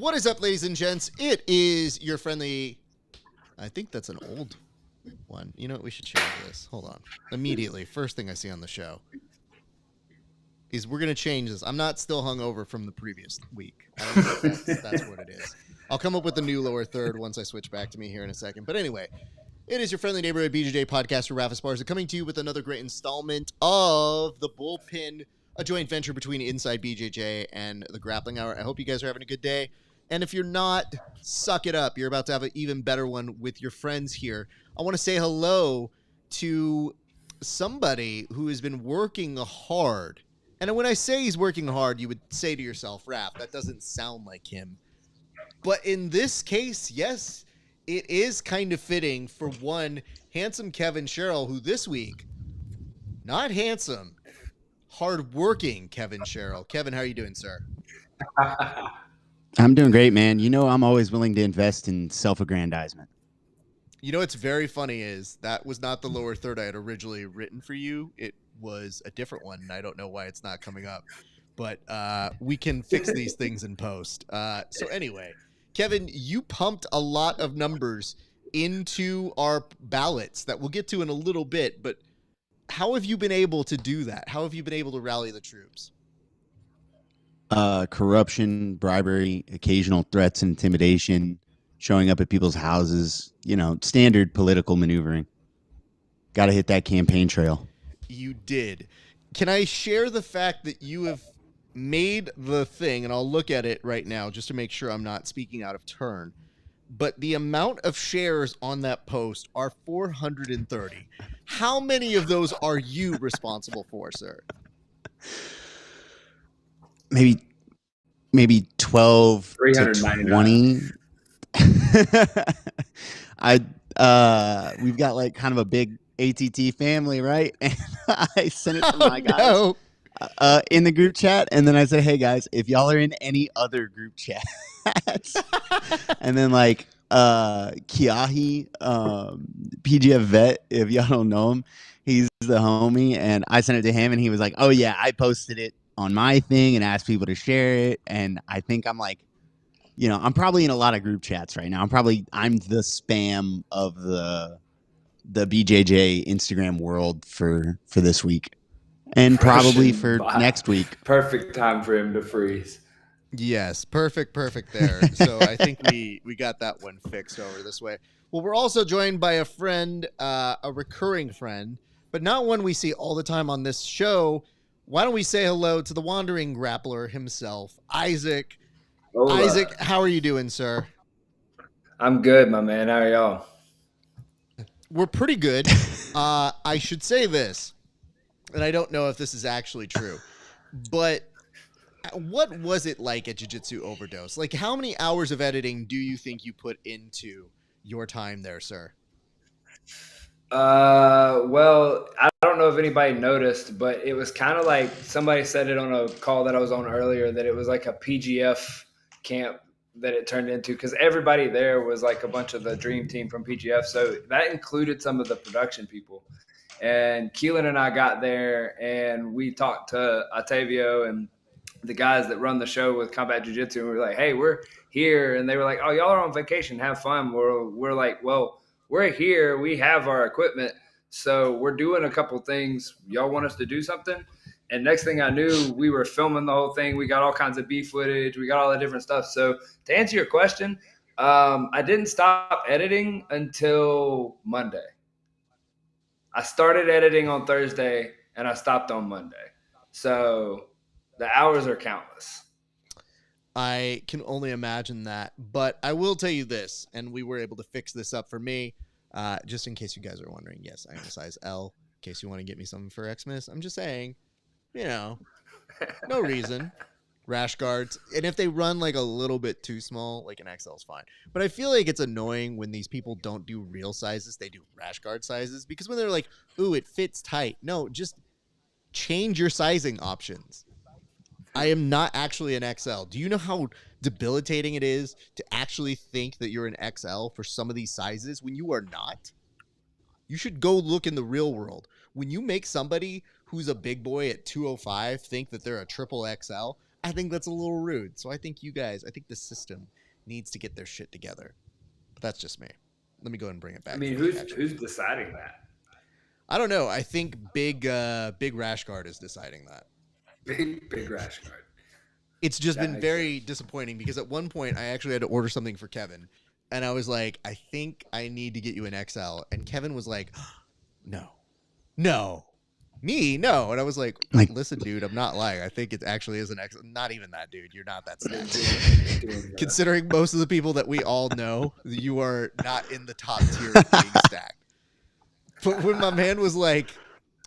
What is up, ladies and gents? It is your friendly... I think that's an old one. You know what? We should change this. Hold on. Immediately. First thing I see on the show is we're going to change this. I'm not still hungover from the previous week. I don't think that's what it is. I'll come up with a new lower third once I switch back to me here in a second. But anyway, it is your friendly neighborhood BJJ podcaster, RAF ESPARZA, coming to you with another great installment of the Bullpen, a joint venture between Inside BJJ and the Grappling Hour. I hope you guys are having a good day. And if you're not, suck it up. You're about to have an even better one with your friends here. I want to say hello to somebody who has been working hard. And when I say he's working hard, you would say to yourself, Raph, that doesn't sound like him. But in this case, yes, it is kind of fitting for one handsome KEVIN Sherrill, who this week, not handsome, hard-working KEVIN Sherrill. Kevin, how are you doing, sir? I'm doing great, man. You know, I'm always willing to invest in self-aggrandizement. You know what's very funny is that was not the lower third I had originally written for you. It was a different one, and I don't know why it's not coming up. But we can fix these things in post. So anyway, Kevin, you pumped a lot of numbers into our ballots that we'll get to in a little bit. But how have you been able to do that? How have you been able to rally the troops? Corruption, bribery, occasional threats, intimidation, showing up at people's houses, you know, standard political maneuvering. Got to hit that campaign trail. You did. Can I share the fact that you have made the thing, and I'll look at it right now just to make sure I'm not speaking out of turn, but the amount of shares on that post are 430. How many of those are you responsible for, sir? Maybe 12 to 20. We've got like kind of a big ATT family, right? And I sent it to my guys in the group chat, and then I said, hey guys, if y'all are in any other group chats, and then like Kiahi, PGF vet, if y'all don't know him, he's the homie, and I sent it to him, and he was like, oh yeah, I posted it on my thing and asked people to share it. And I think I'm like, you know, I'm probably in a lot of group chats right now. I'm the spam of the BJJ Instagram world for this week, and probably for next week. Perfect time for him to freeze. Yes, perfect there. So I think we got that one fixed over this way. Well, we're also joined by a friend, a recurring friend, but not one we see all the time on this show. Why don't we say hello to the wandering grappler himself, Isaac. Hola. Isaac, how are you doing, sir? I'm good, my man. How are y'all? We're pretty good. I should say this, and I don't know if this is actually true, but what was it like at Jiu-Jitsu Overdose? Like, how many hours of editing do you think you put into your time there, sir? Well, I don't know if anybody noticed, but it was kind of like somebody said it on a call that I was on earlier, that it was like a PGF camp that it turned into, because everybody there was like a bunch of the dream team from PGF. So that included some of the production people. And Keelan and I got there and we talked to Octavio and the guys that run the show with Combat Jiu-Jitsu. And we were like, hey, we're here. And they were like, oh, y'all are on vacation. Have fun. We're like, well, we're here. We have our equipment. So we're doing a couple things. Y'all want us to do something? And next thing I knew, we were filming the whole thing. We got all kinds of B footage. We got all the different stuff. So to answer your question, I didn't stop editing until Monday. I started editing on Thursday and I stopped on Monday. So the hours are countless. I can only imagine that, but I will tell you this, and we were able to fix this up for me, just in case you guys are wondering. Yes, I am a size L, in case you want to get me something for Xmas. I'm just saying, you know, no reason. Rash guards, and if they run like a little bit too small, like an XL is fine. But I feel like it's annoying when these people don't do real sizes, they do rash guard sizes, because when they're like, ooh, it fits tight. No, just change your sizing options. I am not actually an XL. Do you know how debilitating it is to actually think that you're an XL for some of these sizes when you are not? You should go look in the real world. When you make somebody who's a big boy at 205 think that they're a triple XL, I think that's a little rude. So I think you guys, I think the system needs to get their shit together. But that's just me. Let me go ahead and bring it back. I mean, who's deciding that? I don't know. I think Big Rash Guard is deciding that. Big Rash Guard. It's just been very disappointing because at one point I actually had to order something for Kevin, and I was like, I think I need to get you an XL, and Kevin was like, no, me, no, and I was like, listen, dude, I'm not lying. I think it actually is an XL. Not even that, dude. You're not that stacked. Considering most of the people that we all know, you are not in the top tier of being stacked. But when my man was like,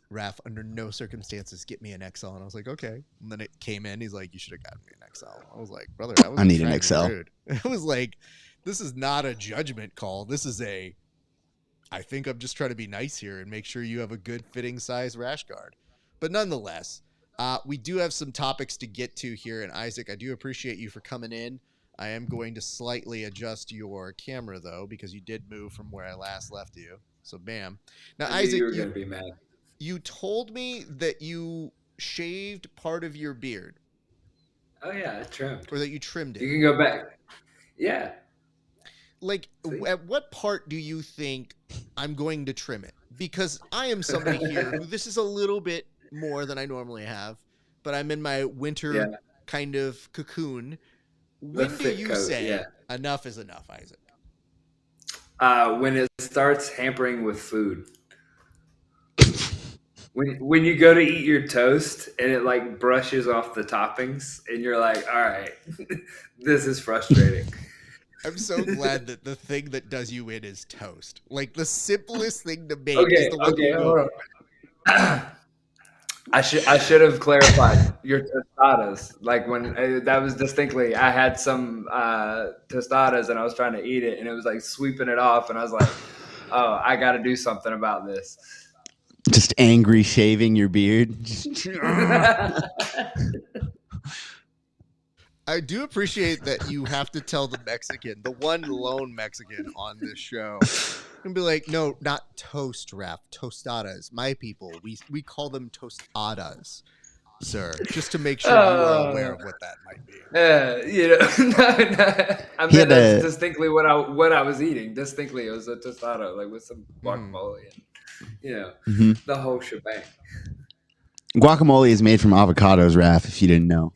Raf, under no circumstances, get me an XL. And I was like, okay. And then it came in. He's like, you should have gotten me an XL. I was like, brother, I need an XL. It was like, this is not a judgment call. This is I think I'm just trying to be nice here and make sure you have a good fitting size rash guard. But nonetheless, we do have some topics to get to here. And Isaac, I do appreciate you for coming in. I am going to slightly adjust your camera, though, because you did move from where I last left you. So, bam. Now, Isaac, you were going to be mad. You told me that you shaved part of your beard. Oh, yeah, I trimmed. Or that you trimmed it. You can go back. Yeah. Like, at what part do you think I'm going to trim it? Because I am somebody here who this is a little bit more than I normally have, but I'm in my winter kind of cocoon. When do you say enough is enough, Isaac? When it starts hampering with food. When you go to eat your toast and it like brushes off the toppings and you're like, all right, this is frustrating. I'm so glad that the thing that does you in is toast. Like the simplest thing to make is the one you go. I should have clarified your tostadas. Like when that was distinctly, I had some tostadas and I was trying to eat it and it was like sweeping it off and I was like, oh, I got to do something about this. Just angry shaving your beard. I do appreciate that you have to tell the Mexican, the one lone Mexican on this show, and be like, no, not toast, Raf, tostadas. My people, we call them tostadas, sir, just to make sure you are aware of what that might be. No. I mean, that's distinctly what I was eating. Distinctly, it was a tostada, like with some guacamole and, the whole shebang. Guacamole is made from avocados, Raf, if you didn't know.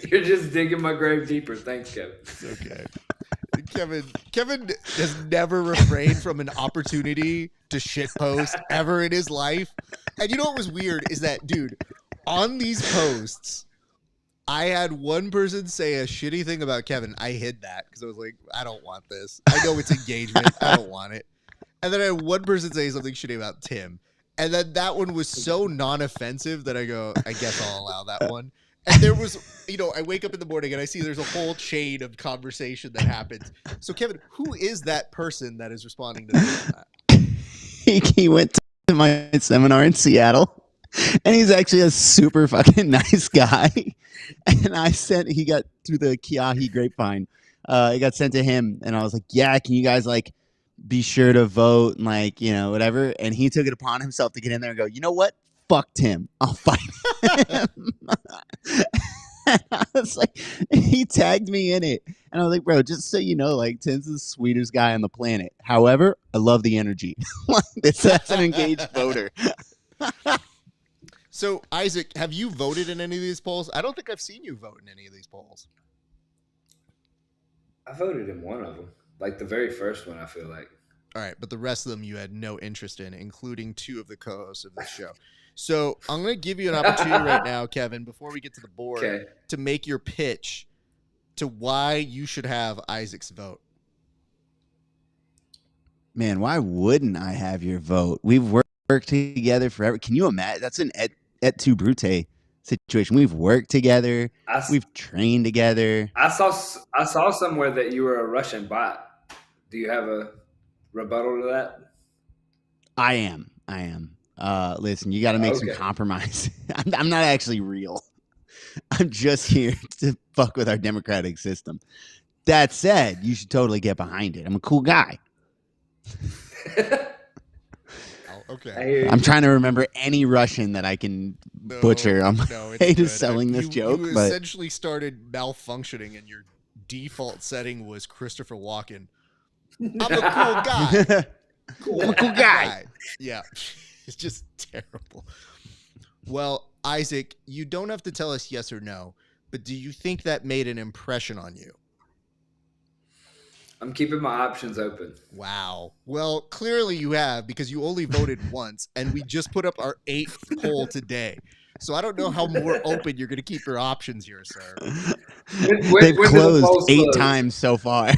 You're just digging my grave deeper. Thanks, Kevin. Okay. Kevin has never refrained from an opportunity to shitpost ever in his life. And you know what was weird is that, dude, on these posts, I had one person say a shitty thing about Kevin. I hid that because I was like, I don't want this. I know it's engagement. I don't want it. And then I had one person say something shitty about Tim. And then that one was so non-offensive that I go, I guess I'll allow that one. And there was, I wake up in the morning and I see there's a whole chain of conversation that happens. So, Kevin, who is that person that is responding to that? He went to my seminar in Seattle, and he's actually a super fucking nice guy. And he got through the Kiahi grapevine. It got sent to him, and I was like, yeah, can you guys, be sure to vote and, whatever. And he took it upon himself to get in there and go, you know what? Fuck Tim. I'll fight him. I was like, he tagged me in it. And I was like, bro, just so you know, Tim's the sweetest guy on the planet. However, I love the energy. That's an engaged voter. So, Isaac, have you voted in any of these polls? I don't think I've seen you vote in any of these polls. I voted in one of them. The very first one, I feel like. All right, but the rest of them you had no interest in, including two of the co-hosts of this show. So I'm going to give you an opportunity right now, Kevin, before we get to the board, to make your pitch to why you should have Isaac's vote. Man, why wouldn't I have your vote? We've worked together forever. Can you imagine? That's an et tu brute situation. We've worked together. We've trained together. I saw somewhere that you were a Russian bot. Do you have a rebuttal to that? I am. Listen, you got to make some compromise. I'm not actually real. I'm just here to fuck with our democratic system. That said, you should totally get behind it. I'm a cool guy. Okay. I'm trying to remember any Russian that I can butcher. I'm it's selling this joke, you but essentially started malfunctioning, and your default setting was Christopher Walken. I'm a cool guy. I'm a cool guy. Yeah, it's just terrible. Well, Isaac, you don't have to tell us yes or no, but do you think that made an impression on you? I'm keeping my options open. Wow. Well, clearly you have, because you only voted once, and we just put up our 8th poll today. So I don't know how more open you're going to keep your options here, sir. They've closed 8 times so far.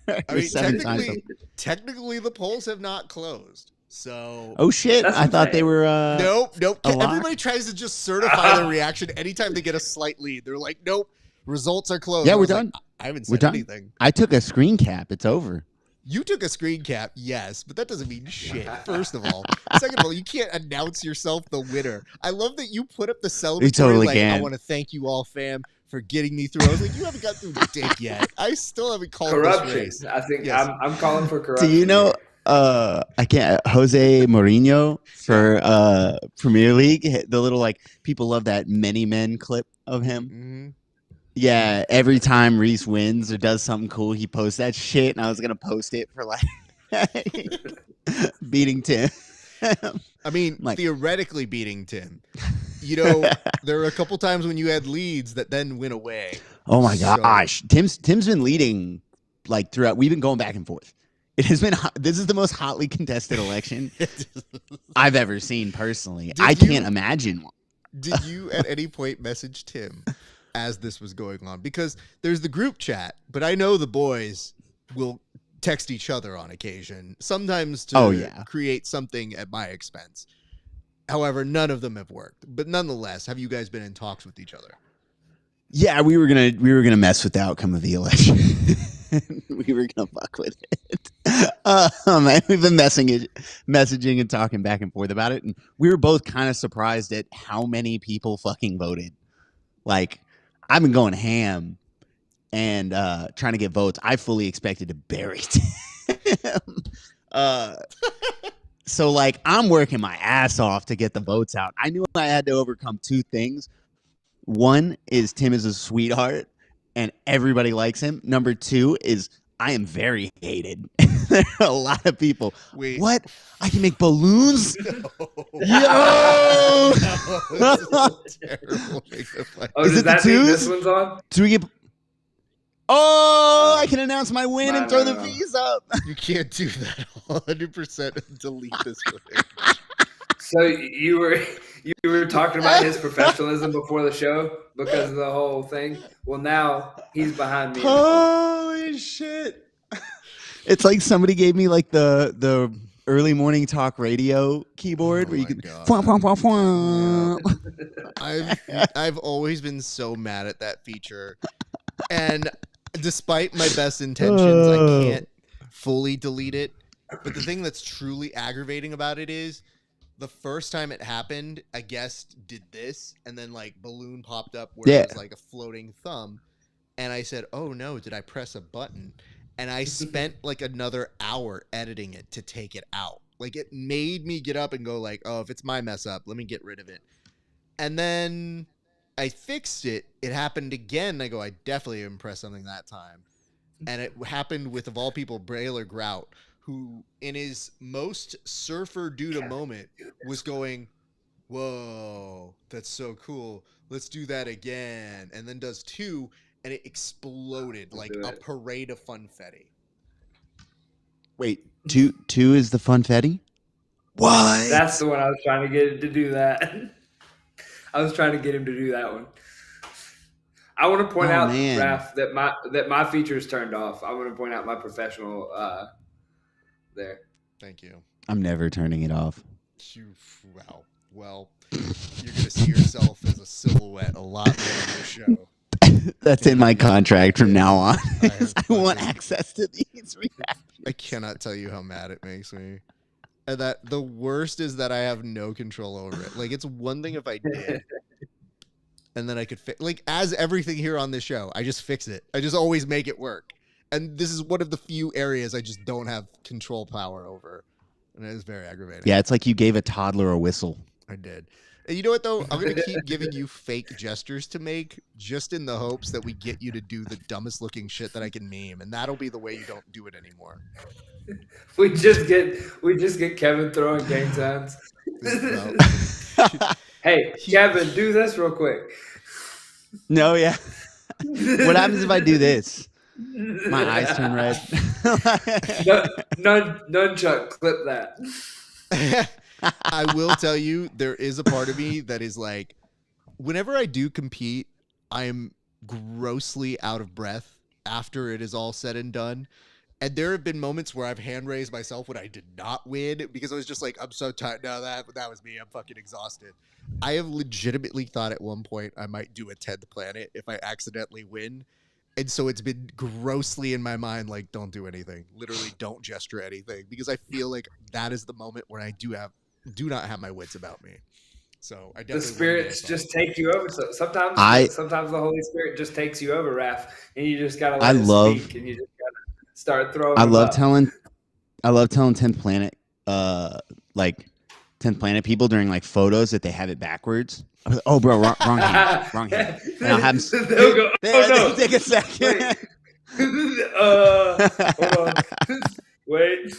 I mean, 7 times. Technically, the polls have not closed. So. Oh shit! I thought they were. Nope. Everybody tries to just certify their reaction anytime they get a slight lead. They're like, nope, results are closed. Yeah, we're done. I haven't said anything. I took a screen cap. It's over. You took a screen cap, yes, but that doesn't mean shit, first of all. Second of all, you can't announce yourself the winner. I love that you put up the celebratory, totally I want to thank you all, fam, for getting me through. I was like, you haven't got through dick yet. I still haven't called corruption. This race. I think yes. I'm calling for corruption. Do you know I can't Jose Mourinho for Premier League? The little people love that many men clip of him. Mm-hmm. Yeah, every time Reese wins or does something cool, he posts that shit, and I was gonna post it for beating Tim. I mean, theoretically beating Tim. You know, there are a couple times when you had leads that then went away. Oh my gosh, Tim's been leading throughout. We've been going back and forth. It has been. This is the most hotly contested election I've ever seen personally. I can't imagine one. Did you at any point message Tim as this was going on? Because there's the group chat, but I know the boys will text each other on occasion, sometimes to create something at my expense. However, none of them have worked. But nonetheless, have you guys been in talks with each other? Yeah, we were gonna mess with the outcome of the election. We were gonna fuck with it. And we've been messaging and talking back and forth about it, and we were both kind of surprised at how many people fucking voted. I've been going ham and trying to get votes. I fully expected to bury Tim. So I'm working my ass off to get the votes out. I knew I had to overcome 2 things. One is Tim is a sweetheart and everybody likes him. Number 2 is I am very hated. There are a lot of people. Wait. What? I can make balloons? No. Yo! No, terrible. Does it that mean this one's on? Do we get... Oh, I can announce my win and throw the V's up. You can't do that 100%. Delete this footage. So you were talking about his professionalism before the show because of the whole thing. Well, now he's behind me. Holy shit! It's like somebody gave me the early morning talk radio keyboard where you can. I've always been so mad at that feature, and despite my best intentions, I can't fully delete it. But the thing that's truly aggravating about it is, the first time it happened, a guest did this, and then balloon popped up where it was a floating thumb, and I said, "Oh no, did I press a button?" And I spent another hour editing it to take it out. It made me get up and go "Oh, if it's my mess up, let me get rid of it." And then I fixed it. It happened again. I go, I definitely didn't press something that time. And it happened with, of all people, Brailer Grout, who in his most surfer dude moment was going, "Whoa, that's so cool. Let's do that again." And then does 2, and it exploded like a parade of funfetti. Wait, 2 is the funfetti? What? That's the one I was trying to get him to do that. I was trying to get him to do that one. I want to point out, Raph, that my feature is turned off. I want to point out my professional there. Thank you. I'm never turning it off. Wow. Well, you're going to see yourself as a silhouette a lot more on the show. That's in my contract from now on. I want access to these reactions. I cannot tell you how mad it makes me. And that the worst is that I have no control over it. It's one thing if I did, and then I could fix. As everything here on this show, I just fix it. I just always make it work. And this is one of the few areas I just don't have control power over. and it was very aggravating. Yeah, it's like you gave a toddler a whistle. I did. And you know what, though? I'm going to keep giving you fake gestures to make just in the hopes that we get you to do the dumbest looking shit that I can meme. And that'll be the way you don't do it anymore. We just get Kevin throwing gang signs. Hey, Kevin, do this real quick. No, yeah. What happens if I do this? My eyes turn red. Nunchuck, clip that. I will tell you, there is a part of me that is like, whenever I do compete, I am grossly out of breath after it is all said and done. And there have been moments where I've hand raised myself when I did not win because I was just like, I'm so tired. No, that was me. I'm fucking exhausted. I have legitimately thought at one point I might do a 10th planet if I accidentally win. And so it's been grossly in my mind, like, don't do anything. Literally don't gesture anything. Because I feel like that is the moment where I do not have my wits about me. So I definitely the spirits just take you over. So sometimes the Holy Spirit just takes you over, Raph, and you just gotta let it speak, and you just gotta start throwing. I love telling 10th Planet, like 10th Planet people during like photos that they have it backwards. Oh, bro, wrong hand. And I'll have them. They'll go, no. Take a second. Hold on. Wait.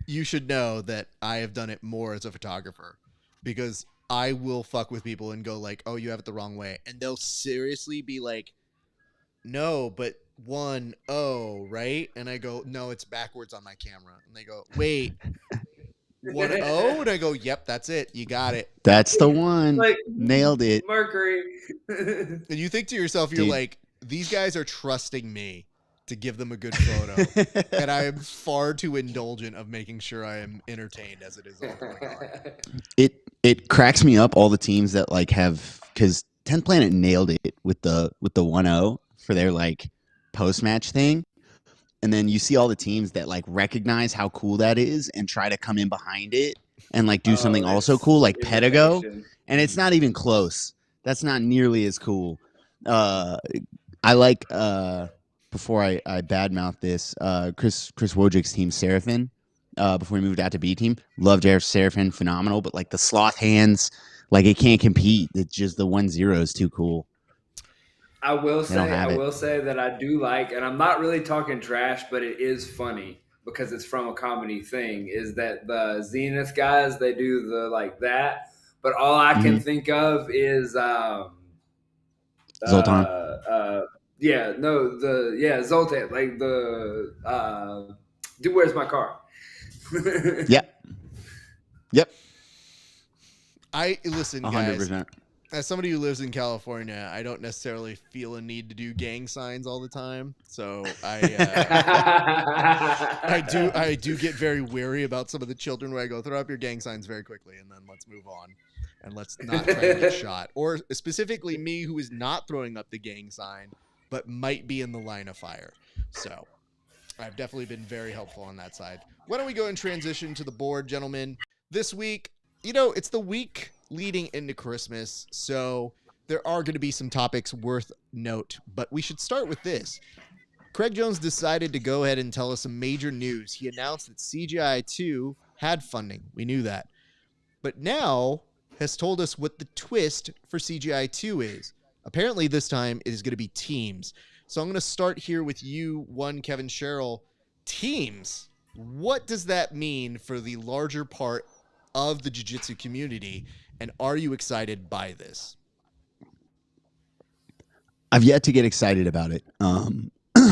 You should know that I have done it more as a photographer because I will fuck with people and go like, oh, you have it the wrong way. And they'll seriously be like, no, but 1-0, right? And I go, no, it's backwards on my camera. And they go, wait, 1-0? And I go, yep, that's it. You got it. That's the one. Like, nailed it. Mercury. And you think to yourself, you're like, these guys are trusting me to give them a good photo. And I am far too indulgent of making sure I am entertained as it is all going on. It cracks me up, all the teams that like have, because 10th Planet nailed it with the 1-0 for their like post-match thing. And then you see all the teams that like recognize how cool that is and try to come in behind it and like do something also cool, like Pedigo. And it's not even close. That's not nearly as cool. I like before I badmouth this, Chris Wojcik's team, Seraphin, before he moved out to B team. Loved Seraphin, phenomenal, but like the sloth hands, like it can't compete. It's just the 1-0 is too cool. I will say that I do like, and I'm not really talking trash, but it is funny because it's from a comedy thing, is that the Zenith guys, they do the like that, but all I can think of is Zoltan. Zoltan, like the dude, where's my car? Yep. Listen, 100%. guys. As somebody who lives in California, I don't necessarily feel a need to do gang signs all the time. So I do get very weary about some of the children where I go, throw up your gang signs very quickly and then let's move on. And let's not try to get shot. Or specifically me, who is not throwing up the gang sign, but might be in the line of fire. So I've definitely been very helpful on that side. Why don't we go and transition to the board, gentlemen? This week, it's the week leading into Christmas, so there are going to be some topics worth note, but we should start with this. Craig Jones decided to go ahead and tell us some major news. He announced that CGI 2 had funding. We knew that. But now has told us what the twist for CGI 2 is. Apparently this time it is going to be teams. So I'm going to start here with you, Kevin Sherrill. Teams. What does that mean for the larger part of the jiu-jitsu community? And are you excited by this? I've yet to get excited about it.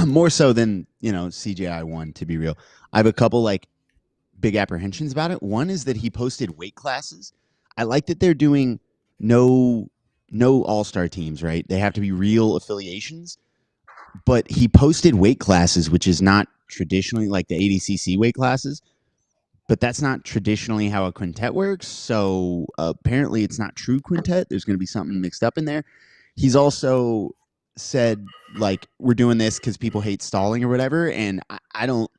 More so than, CGI 1, to be real. I have a couple like big apprehensions about it. One is that he posted weight classes. I like that they're doing no all-star teams, right? They have to be real affiliations. But he posted weight classes, which is not traditionally like the ADCC weight classes. But that's not traditionally how a quintet works. So apparently it's not true quintet. There's going to be something mixed up in there. He's also said, like, we're doing this because people hate stalling or whatever. And I don't,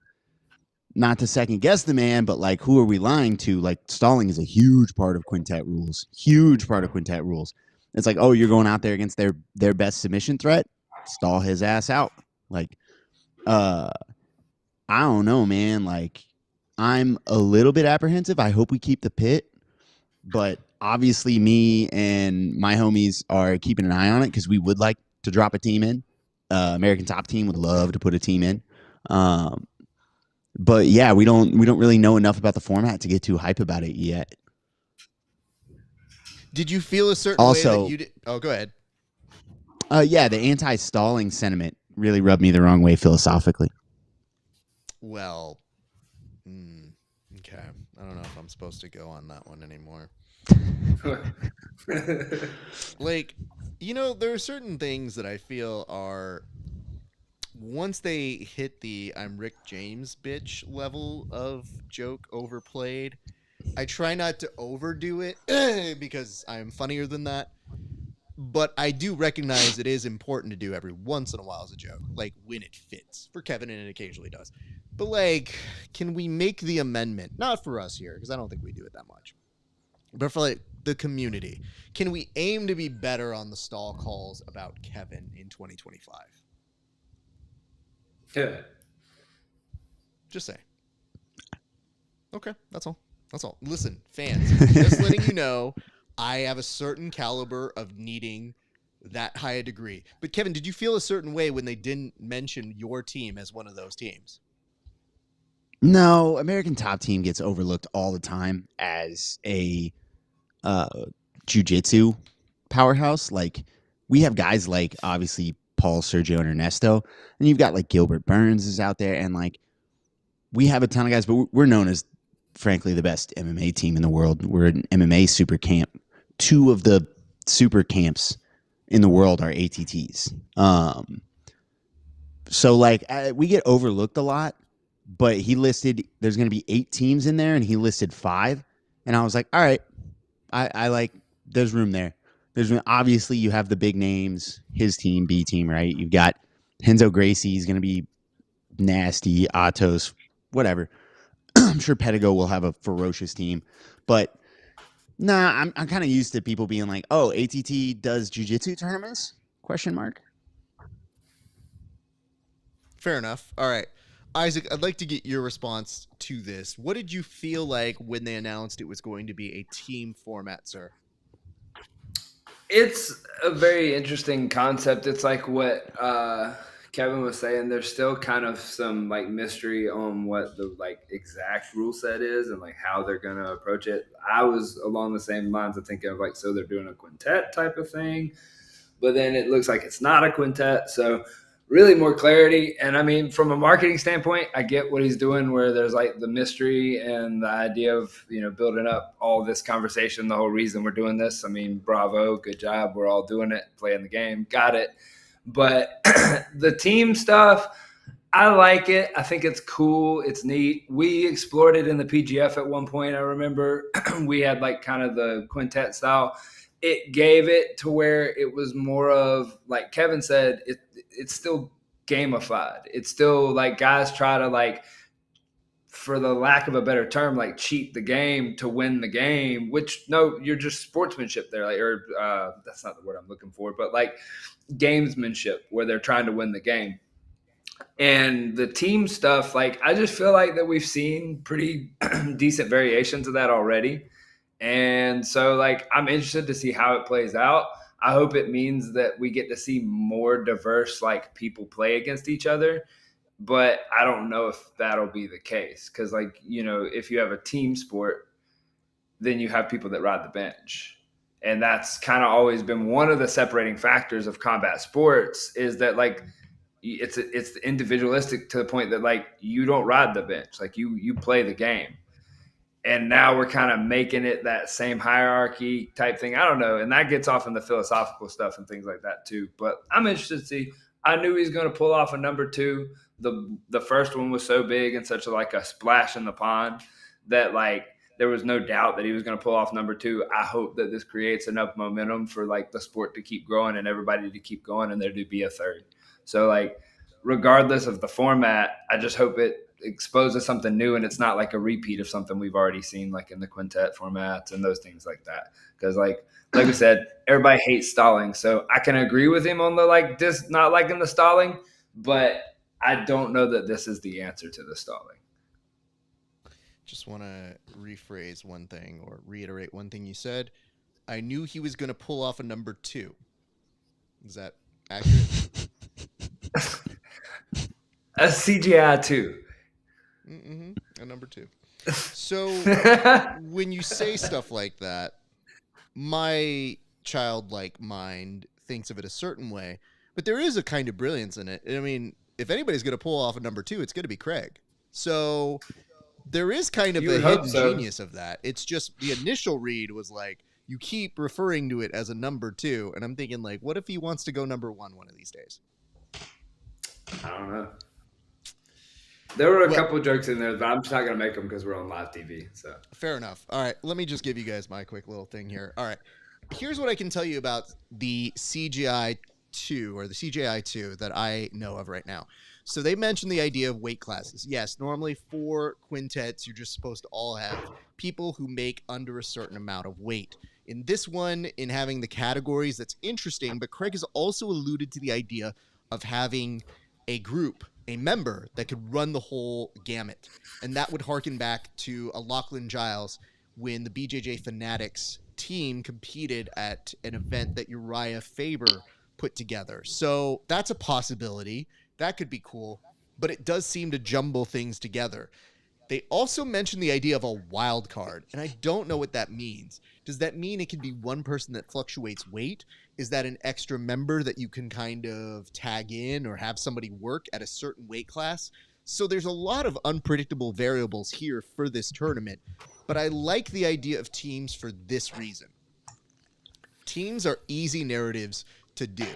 not to second guess the man, but like, who are we lying to? Like, stalling is a huge part of quintet rules. Huge part of quintet rules. It's like, oh, you're going out there against their best submission threat? Stall his ass out. Like, I don't know, man. Like, I'm a little bit apprehensive. I hope we keep the pit, but obviously me and my homies are keeping an eye on it because we would like to drop a team in. American Top Team would love to put a team in. But yeah, we don't really know enough about the format to get too hype about it yet. Did you feel a certain way that you did? Oh, go ahead. Yeah, the anti-stalling sentiment really rubbed me the wrong way philosophically. Well, okay. I don't know if I'm supposed to go on that one anymore. Like, there are certain things that I feel are, once they hit the I'm Rick James bitch level of joke overplayed, I try not to overdo it because I'm funnier than that. But I do recognize it is important to do every once in a while as a joke, like when it fits. For Kevin, and it occasionally does. But like, can we make the amendment? Not for us here, because I don't think we do it that much. But for like the community, can we aim to be better on the stall calls about Kevin in 2025? Yeah. Just say. Okay, that's all. That's all. Listen, fans, just letting you know, I have a certain caliber of needing that high a degree. But Kevin, did you feel a certain way when they didn't mention your team as one of those teams? No, American Top Team gets overlooked all the time as a jiu-jitsu powerhouse. Like, we have guys like, obviously, Paul, Sergio, and Ernesto. And you've got, like, Gilbert Burns is out there. And, like, we have a ton of guys, but we're known as, frankly, the best MMA team in the world. We're an MMA super camp. 2 of the super camps in the world are ATTs. So, like, we get overlooked a lot. But he listed, there's going to be 8 teams in there, and he listed 5. And I was like, all right, I like, there's room there. There's room. Obviously, you have the big names, his team, B team, right? You've got Renzo Gracie, he's going to be nasty, Atos, whatever. I'm sure Pedigo will have a ferocious team. But, nah, I'm kind of used to people being like, oh, ATT does jiu-jitsu tournaments? ? Fair enough. All right. Isaac, I'd like to get your response to this. What did you feel like when they announced it was going to be a team format, sir? It's a very interesting concept. It's like what Kevin was saying. There's still kind of some like mystery on what the like exact rule set is and like how they're going to approach it. I was along the same lines of thinking of like, so they're doing a quintet type of thing, but then it looks like it's not a quintet. So really more clarity. And I mean, from a marketing standpoint, I get what he's doing where there's like the mystery and the idea of, building up all this conversation, the whole reason we're doing this. I mean, bravo, good job. We're all doing it, playing the game. Got it. But the team stuff, I like it. I think it's cool. It's neat. We explored it in the PGF at one point. I remember we had like kind of the quintet style. It gave it to where it was more of, like Kevin said, it's still gamified. It's still like guys try to, like, for the lack of a better term, like cheat the game to win the game, which no, you're just sportsmanship there. Like, or that's not the word I'm looking for, but like gamesmanship where they're trying to win the game. And the team stuff, like, I just feel like that we've seen pretty decent variations of that already. And so, like, I'm interested to see how it plays out. I hope it means that we get to see more diverse, like, people play against each other. But I don't know if that'll be the case. Because, like, if you have a team sport, then you have people that ride the bench. And that's kind of always been one of the separating factors of combat sports is that, like, it's individualistic to the point that, like, you don't ride the bench. Like, you play the game. And now we're kind of making it that same hierarchy type thing. I don't know. And that gets off in the philosophical stuff and things like that too. But I'm interested to see. I knew he was going to pull off a number 2. The first one was so big and such like a splash in the pond that, like, there was no doubt that he was going to pull off number 2. I hope that this creates enough momentum for, like, the sport to keep growing and everybody to keep going and there to be a third. So, like, regardless of the format, I just hope it exposes something new and it's not like a repeat of something we've already seen, like in the quintet formats and those things like that. Because like we said, everybody hates stalling, so I can agree with him on the, like, this not liking the stalling, but I don't know that this is the answer to the stalling. just want to rephrase one thing or reiterate one thing you said. I knew he was going to pull off a number 2. Is that accurate? A CGI 2. A number 2. So when you say stuff like that, my childlike mind thinks of it a certain way, but there is a kind of brilliance in it. I mean, if anybody's going to pull off a number 2, it's going to be Craig. So there is kind of a hidden genius of that. It's just the initial read was like, you keep referring to it as a number 2, and I'm thinking, like, what if he wants to go number 1 one of these days? I don't know. There were a couple jokes in there, but I'm just not going to make them because we're on live TV. So fair enough. All right, let me just give you guys my quick little thing here. All right, here's what I can tell you about the CGI 2 or the CGI 2 that I know of right now. So they mentioned the idea of weight classes. Yes, normally for quintets, you're just supposed to all have people who make under a certain amount of weight. In this one, in having the categories, that's interesting, but Craig has also alluded to the idea of having a group, a member that could run the whole gamut. And that would harken back to a Lachlan Giles when the BJJ Fanatics team competed at an event that Uriah Faber put together. So that's a possibility. That could be cool, but it does seem to jumble things together. They also mentioned the idea of a wild card, and I don't know what that means. Does that mean it could be one person that fluctuates weight? Is that an extra member that you can kind of tag in or have somebody work at a certain weight class? So there's a lot of unpredictable variables here for this tournament, but I like the idea of teams for this reason. Teams are easy narratives to do.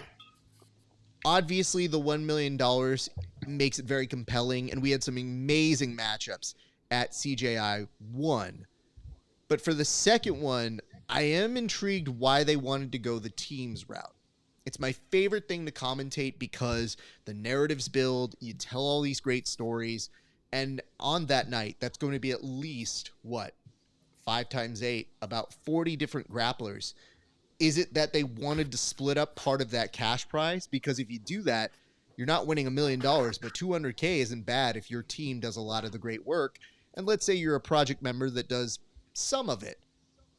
Obviously, the $1 million makes it very compelling, and we had some amazing matchups at CJI 1. But for the second one, I am intrigued why they wanted to go the teams route. It's my favorite thing to commentate because the narratives build, you tell all these great stories, and on that night, that's going to be at least, 5 times 8, about 40 different grapplers. Is it that they wanted to split up part of that cash prize? Because if you do that, you're not winning $1 million, but $200K isn't bad if your team does a lot of the great work. And let's say you're a project member that does some of it.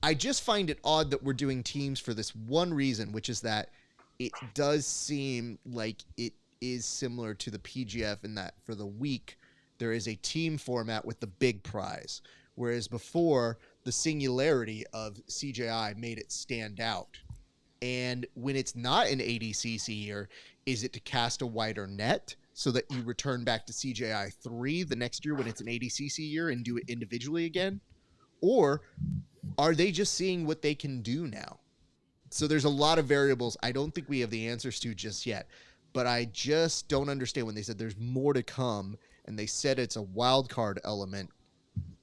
I just find it odd that we're doing teams for this one reason, which is that it does seem like it is similar to the PGF in that for the week, there is a team format with the big prize. Whereas before, the singularity of CJI made it stand out. And when it's not an ADCC year, is it to cast a wider net so that you return back to CJI 3 the next year when it's an ADCC year and do it individually again? Or are they just seeing what they can do now? So there's a lot of variables I don't think we have the answers to just yet. But I just don't understand when they said there's more to come and they said it's a wild card element.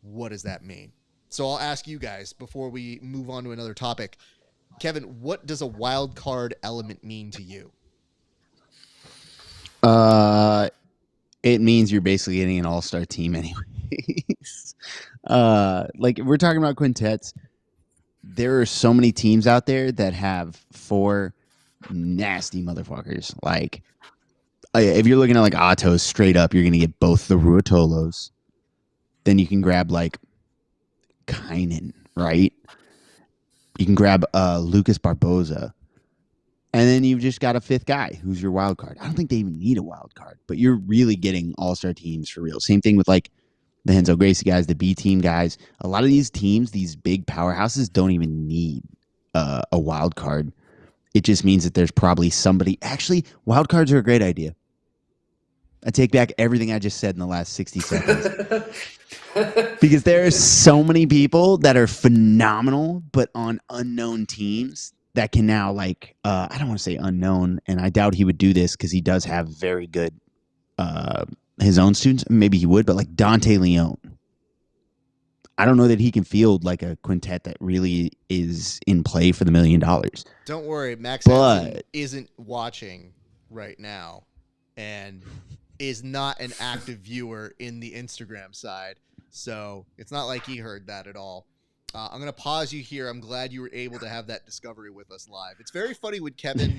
What does that mean? So I'll ask you guys before we move on to another topic. Kevin, what does a wild card element mean to you? It means you're basically getting an all-star team anyways. Like we're talking about quintets. There are so many teams out there that have 4 nasty motherfuckers. Like if you're looking at like Atos straight up, you're going to get both the Ruotolos. Then you can grab like Kynan, right? You can grab Lucas Barboza. And then you've just got a 5th guy who's your wild card. I don't think they even need a wild card, but you're really getting all-star teams for real. Same thing with like the Henzo Gracie guys, the B team guys. A lot of these teams, these big powerhouses, don't even need a wild card. It just means that there's probably somebody. Actually, wild cards are a great idea. I take back everything I just said in the last 60 seconds. Because there are so many people that are phenomenal, but on unknown teams that can now like, I don't want to say unknown, and I doubt he would do this because he does have very good, his own students. Maybe he would, but like Dante Leon. I don't know that he can field like a quintet that really is in play for the $1 million. Don't worry, Max Hansen isn't watching right now and is not an active viewer in the Instagram side. So it's not like he heard that at all. I'm going to pause you here. I'm glad you were able to have that discovery with us live. It's very funny when Kevin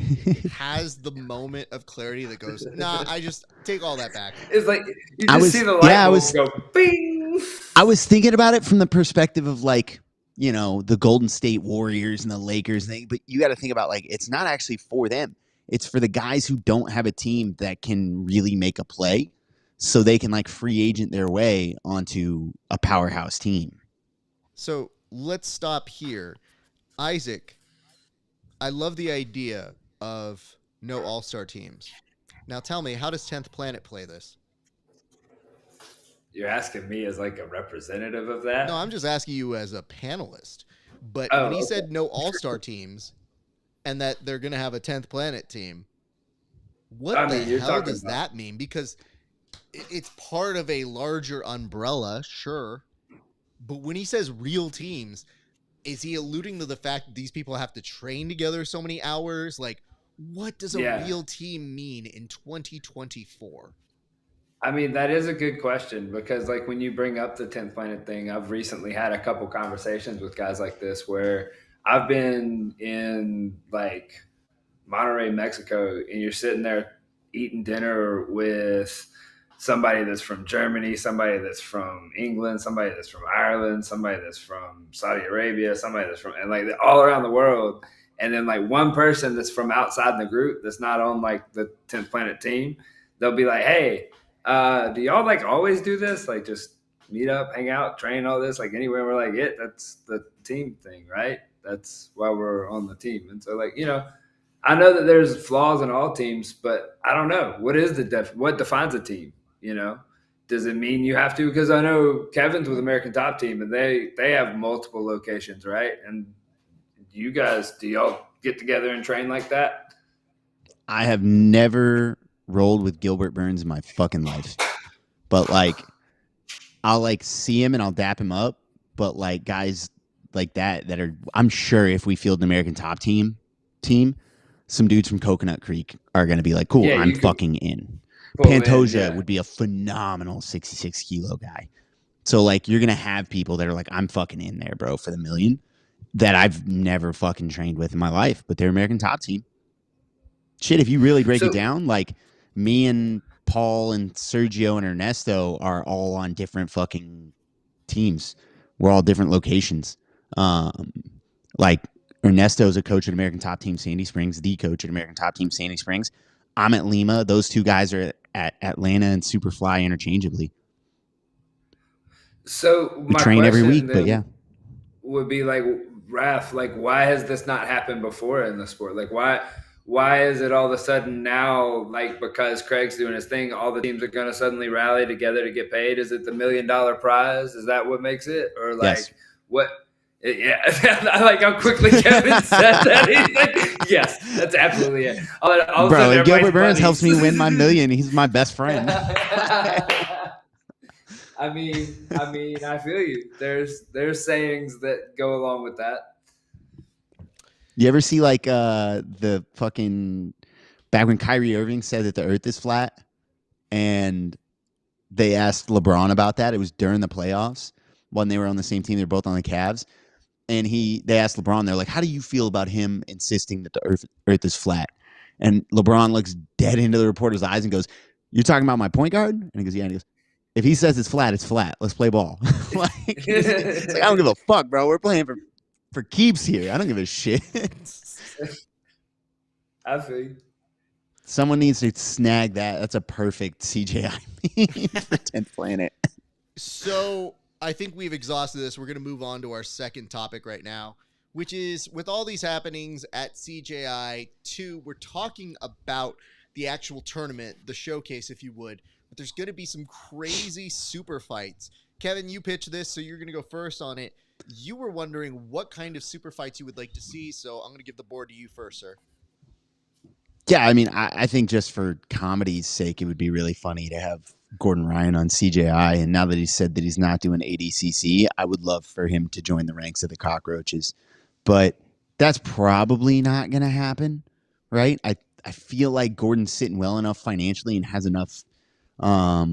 has the moment of clarity that goes, nah, I just take all that back. It's like you just see the light bulb go bing. I was thinking about it from the perspective of like, the Golden State Warriors and the Lakers thing, but you got to think about like, it's not actually for them. It's for the guys who don't have a team that can really make a play so they can like free agent their way onto a powerhouse team. So let's stop here. Isaac, I love the idea of no all-star teams. Now tell me, how does 10th Planet play this? You're asking me as like a representative of that? No, I'm just asking you as a panelist. But when he said no all-star teams and that they're going to have a 10th Planet team, what the hell does that mean? Because it's part of a larger umbrella, sure. But when he says real teams, is he alluding to the fact that these people have to train together so many hours? Like, what does a real team mean in 2024? I mean, that is a good question because, like, when you bring up the 10th Planet thing, I've recently had a couple conversations with guys like this where I've been in, like, Monterrey, Mexico, and you're sitting there eating dinner with somebody that's from Germany, somebody that's from England, somebody that's from Ireland, somebody that's from Saudi Arabia, somebody that's from, and like all around the world. And then like one person that's from outside the group that's not on like the 10th Planet team, they'll be like, hey, do y'all like always do this? Like just meet up, hang out, train, all this, like anywhere. We're like, that's the team thing, right? That's why we're on the team. And so like, I know that there's flaws in all teams, but I don't know. What is what defines a team? Does it mean you have to? Because I know Kevin's with American Top Team and they have multiple locations, right? And you guys, do y'all get together and train like that? I have never rolled with Gilbert Burns in my fucking life. But like, I'll like see him and I'll dap him up. But like guys like that are, I'm sure if we field an American Top Team, some dudes from Coconut Creek are going to be like, cool, I'm fucking in. Pantoja would be a phenomenal 66 kilo guy. So like you're going to have people that are like, I'm fucking in there, bro, for the million that I've never fucking trained with in my life, but they're American Top Team. Shit, if you really break it down, like me and Paul and Sergio and Ernesto are all on different fucking teams. We're all different locations. Like Ernesto is a coach at American Top Team Sandy Springs, the coach at American Top Team Sandy Springs. I'm at Lima. Those two guys are at Atlanta and Superfly interchangeably. So we train every week, but yeah. Would be like, Raf, like why has this not happened before in the sport? Like why is it all of a sudden now, like because Craig's doing his thing, all the teams are going to suddenly rally together to get paid? Is it the $1 million prize? Is that what makes it? Or like what? Yeah, I like how quickly Kevin said that. He's like, yes, that's absolutely it. Bro, Gilbert Burns helps me win my $1 million. He's my best friend. I mean, I feel you. There's sayings that go along with that. You ever see like the fucking back when Kyrie Irving said that the Earth is flat, and they asked LeBron about that? It was during the playoffs when they were on the same team. They're both on the Cavs. And they asked LeBron, they're like, how do you feel about him insisting that the earth is flat? And LeBron looks dead into the reporter's eyes and goes, you're talking about my point guard? And he goes, yeah. And he goes, if he says it's flat, it's flat. Let's play ball. It's like, I don't give a fuck, bro. We're playing for keeps here. I don't give a shit. I feel you. Someone needs to snag that. That's a perfect CJI meme for 10th Planet. So I think we've exhausted this. We're going to move on to our second topic right now, which is with all these happenings at CJI 2, we're talking about the actual tournament, the showcase, if you would. But there's going to be some crazy super fights. Kevin, you pitched this, so you're going to go first on it. You were wondering what kind of super fights you would like to see, so I'm going to give the board to you first, sir. Yeah, I mean, I think just for comedy's sake, it would be really funny to have Gordon Ryan on CJI, and now that he said that he's not doing ADCC, I would love for him to join the ranks of the Cockroaches. But that's probably not going to happen, right? I feel like Gordon's sitting well enough financially and has enough, I'll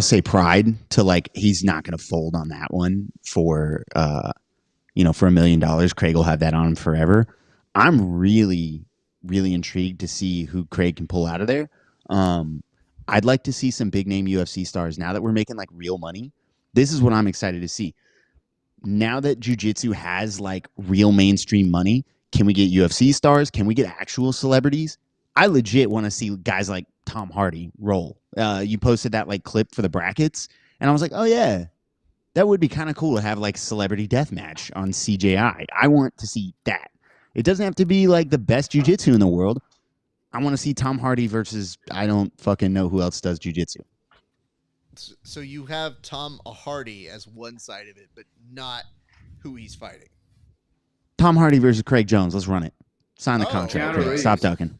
say pride to like he's not going to fold on that one for for $1 million. Craig will have that on him forever. I'm really, really intrigued to see who Craig can pull out of there. I'd like to see some big name UFC stars. Now that we're making like real money, this is what I'm excited to see. Now that jiu-jitsu has like real mainstream money, can we get UFC stars? Can we get actual celebrities? I legit want to see guys like Tom Hardy roll. You posted that like clip for the brackets, and I was like, oh yeah, that would be kind of cool to have like celebrity deathmatch on CJI. I want to see that. It doesn't have to be like the best jiu-jitsu in the world. I want to see Tom Hardy versus I don't fucking know who else does jiu-jitsu. So you have Tom Hardy as one side of it, but not who he's fighting. Tom Hardy versus Craig Jones. Let's run it. Sign the contract. Keanu Reeves. Stop ducking.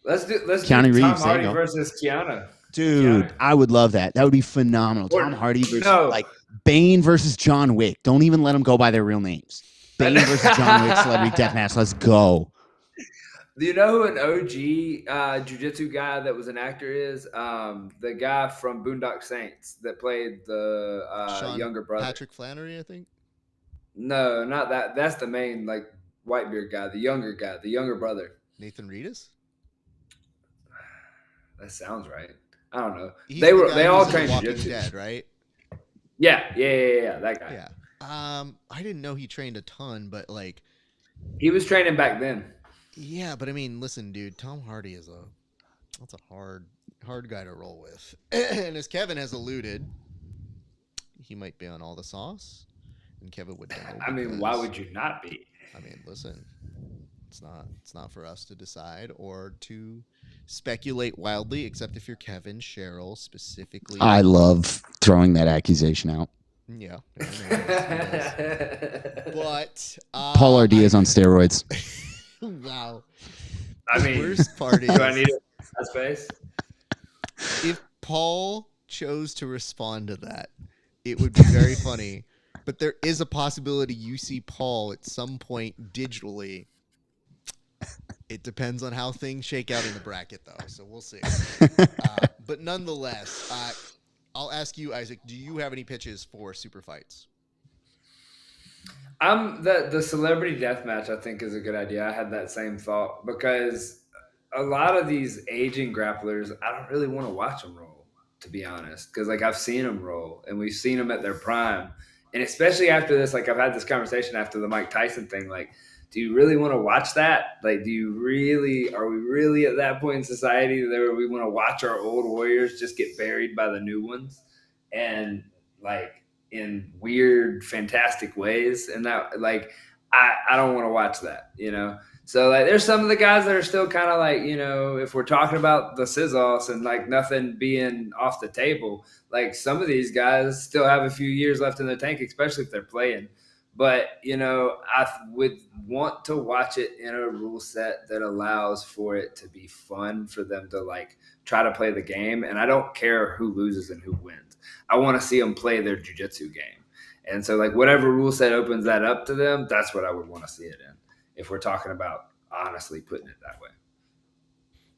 Let's do Keanu Tom Reeves, Hardy versus Keanu. Dude, Keanu. I would love that. That would be phenomenal. Tom Hardy versus like Bane versus John Wick. Don't even let them go by their real names. Bane versus John Wick celebrity deathmatch. Let's go. Do you know who an OG jiu-jitsu guy that was an actor is? The guy from Boondock Saints that played the younger brother. Patrick Flannery, I think. No, not that. That's the main like white beard guy, the younger brother. Nathan Reedus? That sounds right. I don't know. He's They all in trained Walking jiu-jitsu. Dead, right? Yeah, that guy. Yeah. I didn't know he trained a ton, but like He was training back then. yeah, but I mean, listen, dude, Tom Hardy is that's a hard guy to roll with. And as Kevin has alluded, he might be on all the sauce, and Kevin would know. I mean, why would you not be? I mean, listen, it's not for us to decide or to speculate wildly, except if you're Kevin Sherrill specifically. I love throwing that accusation out. Yeah. But Paul Ardea is on steroids. Wow. I mean, the worst part is, do I need a space? if Paul chose to respond to that, it would be very funny. But there is a possibility you see Paul at some point digitally. It depends on how things shake out in the bracket, though, so we'll see. But nonetheless, I'll ask you, Isaac, do you have any pitches for super fights? The celebrity deathmatch, I think, is a good idea. I had that same thought because a lot of these aging grapplers, I don't really want to watch them roll, to be honest, because like I've seen them roll and we've seen them at their prime, and especially after this, like I've had this conversation after the Mike Tyson thing, like, do you really want to watch that? Like, are we really at that point in society where we want to watch our old warriors just get buried by the new ones and like in weird, fantastic ways? And that, like, I don't want to watch that, you know? So like, there's some of the guys that are still kind of like, you know, if we're talking about the sizzles and like nothing being off the table, like some of these guys still have a few years left in the tank, especially if they're playing. But, you know, I would want to watch it in a rule set that allows for it to be fun for them to, like, try to play the game. And I don't care who loses and who wins. I want to see them play their jiu-jitsu game. And so, like, whatever rule set opens that up to them, that's what I would want to see it in, if we're talking about honestly putting it that way.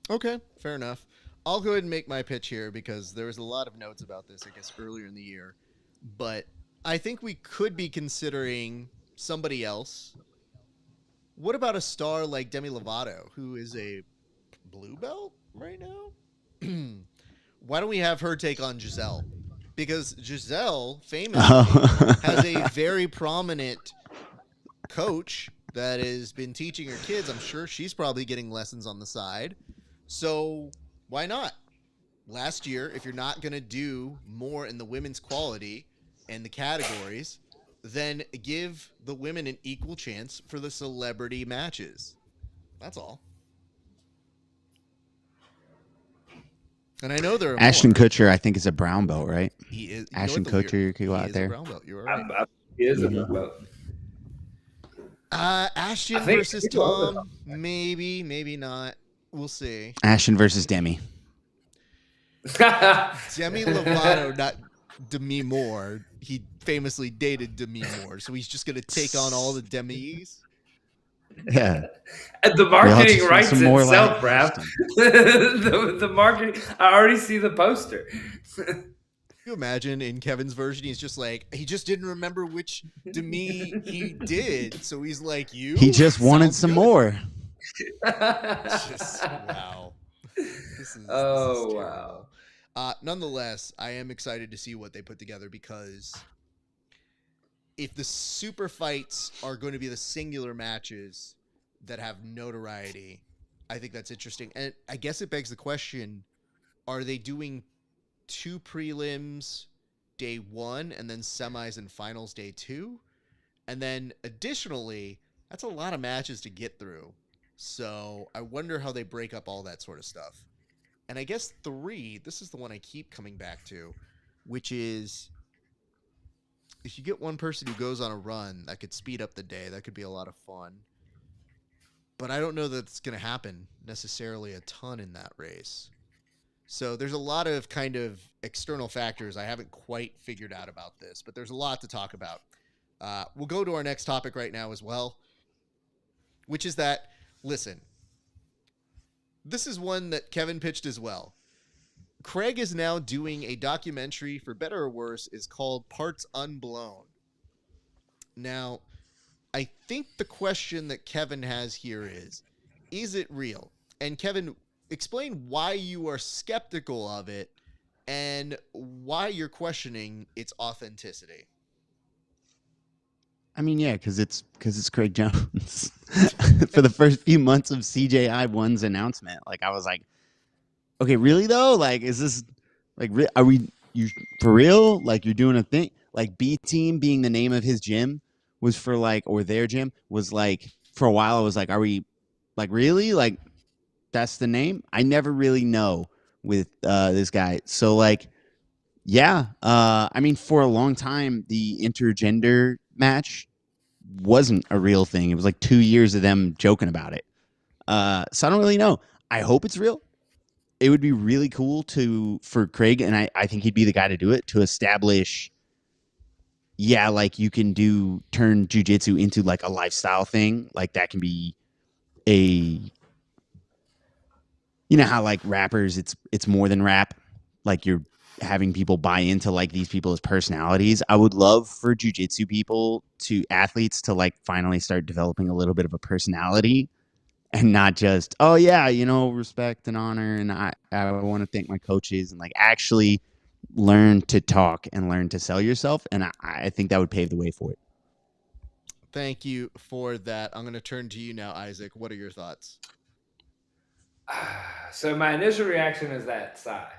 Okay, fair enough. I'll go ahead and make my pitch here because there was a lot of notes about this, I guess, earlier in the year. But I think we could be considering somebody else. What about a star like Demi Lovato, who is a blue belt right now? Why don't we have her take on Giselle? Because Giselle famously has a very prominent coach that has been teaching her kids. I'm sure she's probably getting lessons on the side. So why not? Last year, if you're not going to do more in the women's quality and the categories, then give the women an equal chance for the celebrity matches. That's all. And I know there are Ashton more. Kutcher, I think, is a brown belt, right? He is. Ashton Kutcher could go out there. Brown belt. You're right. He is a brown belt. Ashton versus Tom, maybe not. We'll see. Ashton versus Demi. Demi Lovato, not Demi Moore. He famously dated Demi Moore, so he's just gonna take on all the Demis. Yeah. And the marketing writes some more itself, like Raph. the marketing. I already see the poster. Can you imagine in Kevin's version, he's just like, he just didn't remember which Demi he did, so he's like, you. He just wanted Sounds some good. more. Just, wow. This is Oh terrible. wow. Nonetheless, I am excited to see what they put together, because if the super fights are going to be the singular matches that have notoriety, I think that's interesting. And I guess it begs the question, are they doing 2 prelims day 1 and then semis and finals day 2? And then additionally, that's a lot of matches to get through. So I wonder how they break up all that sort of stuff. And I guess 3, this is the one I keep coming back to, which is if you get one person who goes on a run, that could speed up the day. That could be a lot of fun. But I don't know that it's going to happen necessarily a ton in that race. So there's a lot of kind of external factors I haven't quite figured out about this, but there's a lot to talk about. We'll go to our next topic right now as well, which is that, listen, this is one that Kevin pitched as well. Craig is now doing a documentary, for better or worse, is called Parts Unblown. Now, I think the question that Kevin has here is it real? And Kevin, explain why you are skeptical of it and why you're questioning its authenticity. I mean, yeah, because it's Craig Jones. For the first few months of CJI1's announcement, like I was like, okay, really though? Like, is this like, are we you for real? Like, you're doing a thing? Like, B Team being the name of his gym was for like, or their gym was like, for a while I was like, are we like really like that's the name? I never really know with this guy. So like, yeah, I mean, for a long time the intergender match wasn't a real thing. It was like 2 years of them joking about it. So I don't really know. I hope it's real. It would be really cool for Craig, and I think he'd be the guy to do it, to establish, yeah, like you can turn jiu-jitsu into like a lifestyle thing. Like that can be a, you know how like rappers, it's more than rap. Like you're having people buy into like these people as personalities. I would love for jiu-jitsu athletes to like finally start developing a little bit of a personality, and not just, oh yeah, respect and honor, and I want to thank my coaches, and like actually learn to talk and learn to sell yourself. And I think that would pave the way for it. Thank you for that. I'm going to turn to you now, Isaac. What are your thoughts? So my initial reaction is that sigh.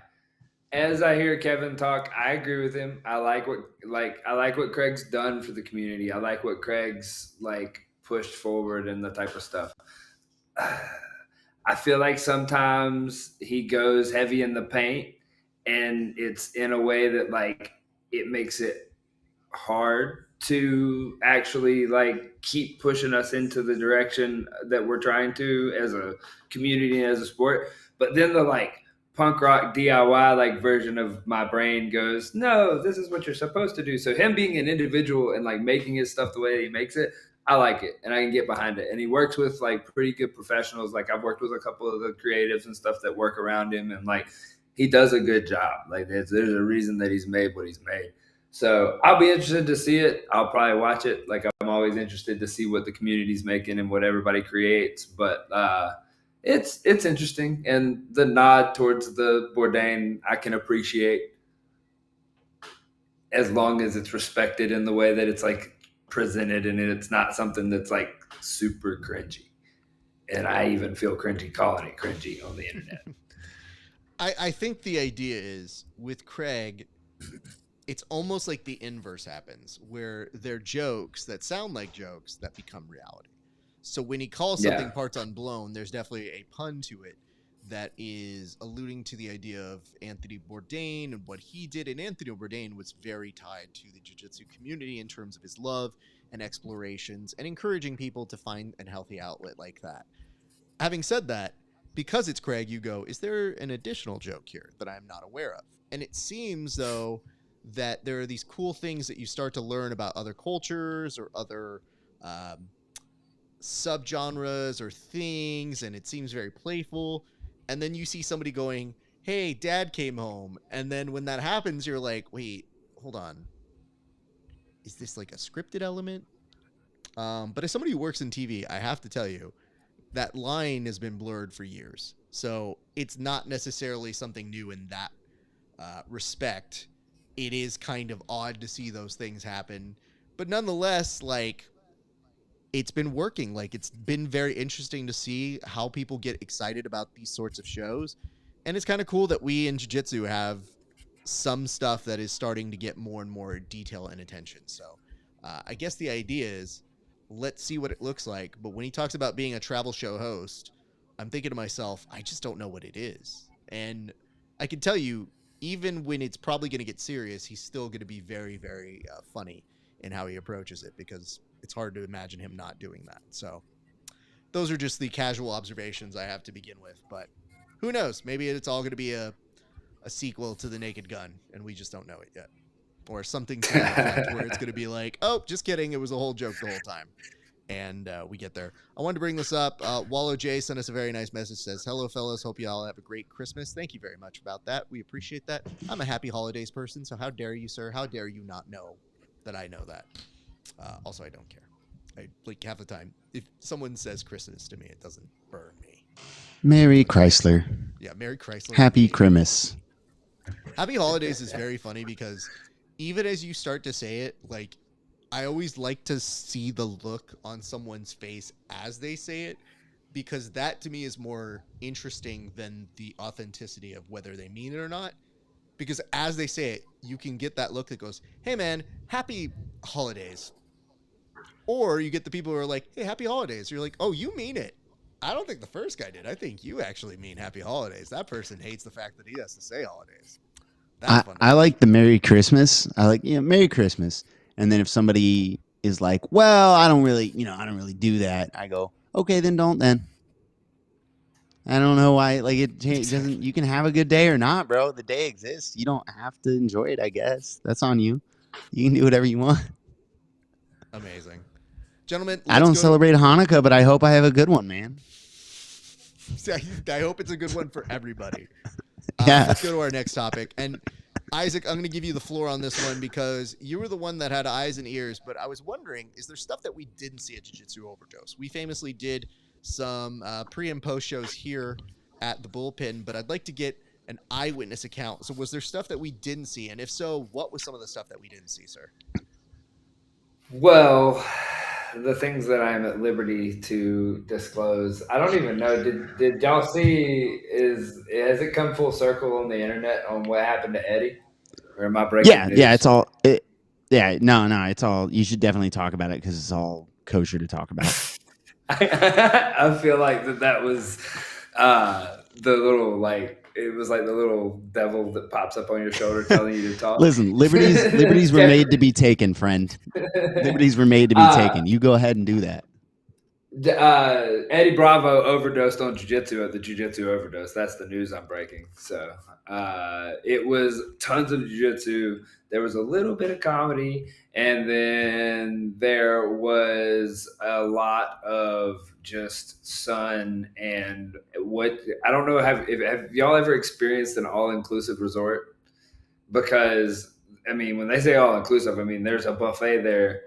As I hear Kevin talk, I agree with him. I like what Craig's done for the community. I like what Craig's like pushed forward and the type of stuff. I feel like sometimes he goes heavy in the paint, and it's in a way that like it makes it hard to actually like keep pushing us into the direction that we're trying to as a community and as a sport. But then the like punk rock DIY like version of my brain goes, no, this is what you're supposed to do. So him being an individual and like making his stuff the way he makes it, I like it and I can get behind it. And he works with like pretty good professionals. Like I've worked with a couple of the creatives and stuff that work around him, and like he does a good job. Like there's a reason that he's made what he's made. So I'll be interested to see it. I'll probably watch it. Like I'm always interested to see what the community's making and what everybody creates. But it's interesting, and the nod towards the Bourdain I can appreciate, as long as it's respected in the way that it's like presented, and it's not something that's like super cringy. And I even feel cringy calling it cringy on the internet. I think the idea is with Craig, it's almost like the inverse happens, where they're jokes that sound like jokes that become reality. So when he calls something Parts Unblown, there's definitely a pun to it that is alluding to the idea of Anthony Bourdain and what he did. And Anthony Bourdain was very tied to the jiu-jitsu community in terms of his love and explorations and encouraging people to find a healthy outlet like that. Having said that, because it's Craig, you go, is there an additional joke here that I'm not aware of? And it seems, though, that there are these cool things that you start to learn about other cultures or other subgenres or things, and it seems very playful. And then you see somebody going, hey, dad came home. And then when that happens, you're like, wait, hold on. Is this like a scripted element? But as somebody who works in TV, I have to tell you, that line has been blurred for years. So it's not necessarily something new in that respect. It is kind of odd to see those things happen, but nonetheless, like, it's been working. Like, it's been very interesting to see how people get excited about these sorts of shows. And it's kind of cool that we in jiu-jitsu have some stuff that is starting to get more and more detail and attention. So I guess the idea is, let's see what it looks like. But when he talks about being a travel show host, I'm thinking to myself, I just don't know what it is. And I can tell you, even when it's probably going to get serious, he's still going to be very, very funny in how he approaches it, because it's hard to imagine him not doing that. So those are just the casual observations I have to begin with. But who knows? Maybe it's all going to be a sequel to The Naked Gun, and we just don't know it yet. Or something to that effect, where it's going to be like, oh, just kidding, it was a whole joke the whole time. And we get there. I wanted to bring this up. Wallow J sent us a very nice message. Says, hello, fellas. Hope you all have a great Christmas. Thank you very much about that. We appreciate that. I'm a happy holidays person, so how dare you, sir? How dare you not know that I know that? Also, I don't care. I, like, half the time, if someone says Christmas to me, it doesn't burn me. Merry Chrysler. Yeah, Merry Chrysler. Happy Christmas. Happy Holidays is very funny because even as you start to say it, like, I always like to see the look on someone's face as they say it, because that to me is more interesting than the authenticity of whether they mean it or not. Because as they say it, you can get that look that goes, hey man, happy holidays. Or you get the people who are like, hey, happy holidays. You're like, oh, you mean it. I don't think the first guy did. I think you actually mean happy holidays. That person hates the fact that he has to say holidays. I like the Merry Christmas. I like, Merry Christmas. And then if somebody is like, well, I don't really do that, I go, okay, then don't then. I don't know why. Like, it doesn't. You can have a good day or not, bro. The day exists. You don't have to enjoy it, I guess. That's on you. You can do whatever you want. Amazing. Gentlemen, I don't celebrate Hanukkah, but I hope I have a good one, man. I hope it's a good one for everybody. Yeah. Let's go to our next topic. And Isaac, I'm going to give you the floor on this one because you were the one that had eyes and ears. But I was wondering, is there stuff that we didn't see at Jiu-Jitsu Overdose? We famously did some pre and post shows here at the Bullpen, but I'd like to get an eyewitness account. So was there stuff that we didn't see? And if so, what was some of the stuff that we didn't see, sir? Well, the things that I'm at liberty to disclose, I don't even know. Did y'all see? Has it come full circle on the internet on what happened to Eddie? Or am I breaking news? Yeah, it's all. No, it's all. You should definitely talk about it because it's all kosher to talk about. I feel like that was the little, like, it was like the little devil that pops up on your shoulder telling you to talk. Listen, liberties were made to be taken, friend. Liberties were made to be taken. You go ahead and do that. Eddie Bravo overdosed on jiu-jitsu at the Jiu-Jitsu Overdose. That's the news I'm breaking. So it was tons of jiu-jitsu. There was a little bit of comedy, and then there was a lot of just sun and what I don't know. Have y'all ever experienced an all-inclusive resort? Because I mean, when they say all-inclusive, I mean there's a buffet there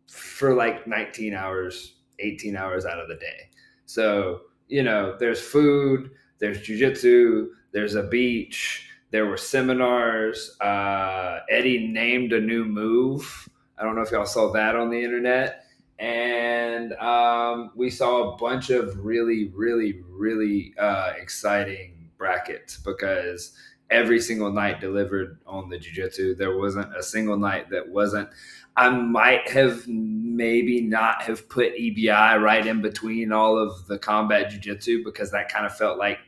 for like 19 hours. 18 hours out of the day. So, there's food, there's jiu-jitsu, there's a beach, there were seminars. Eddie named a new move. I don't know if y'all saw that on the internet. And we saw a bunch of really, really, really exciting brackets because every single night delivered on the jiu-jitsu. There wasn't a single night that wasn't. I might have maybe not have put EBI right in between all of the combat jiu-jitsu because that kind of felt like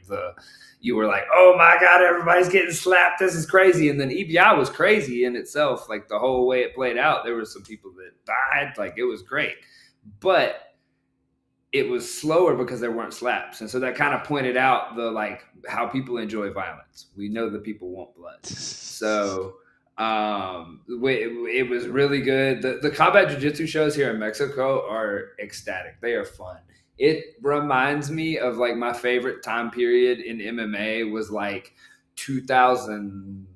you were like, oh my God, everybody's getting slapped. This is crazy. And then EBI was crazy in itself. Like the whole way it played out, there were some people that died. Like it was great, but it was slower because there weren't slaps. And so that kind of pointed out how people enjoy violence. We know that people want blood. So it was really good. The combat jiu-jitsu shows here in Mexico are ecstatic. They are fun. It reminds me of like my favorite time period in MMA was like 2000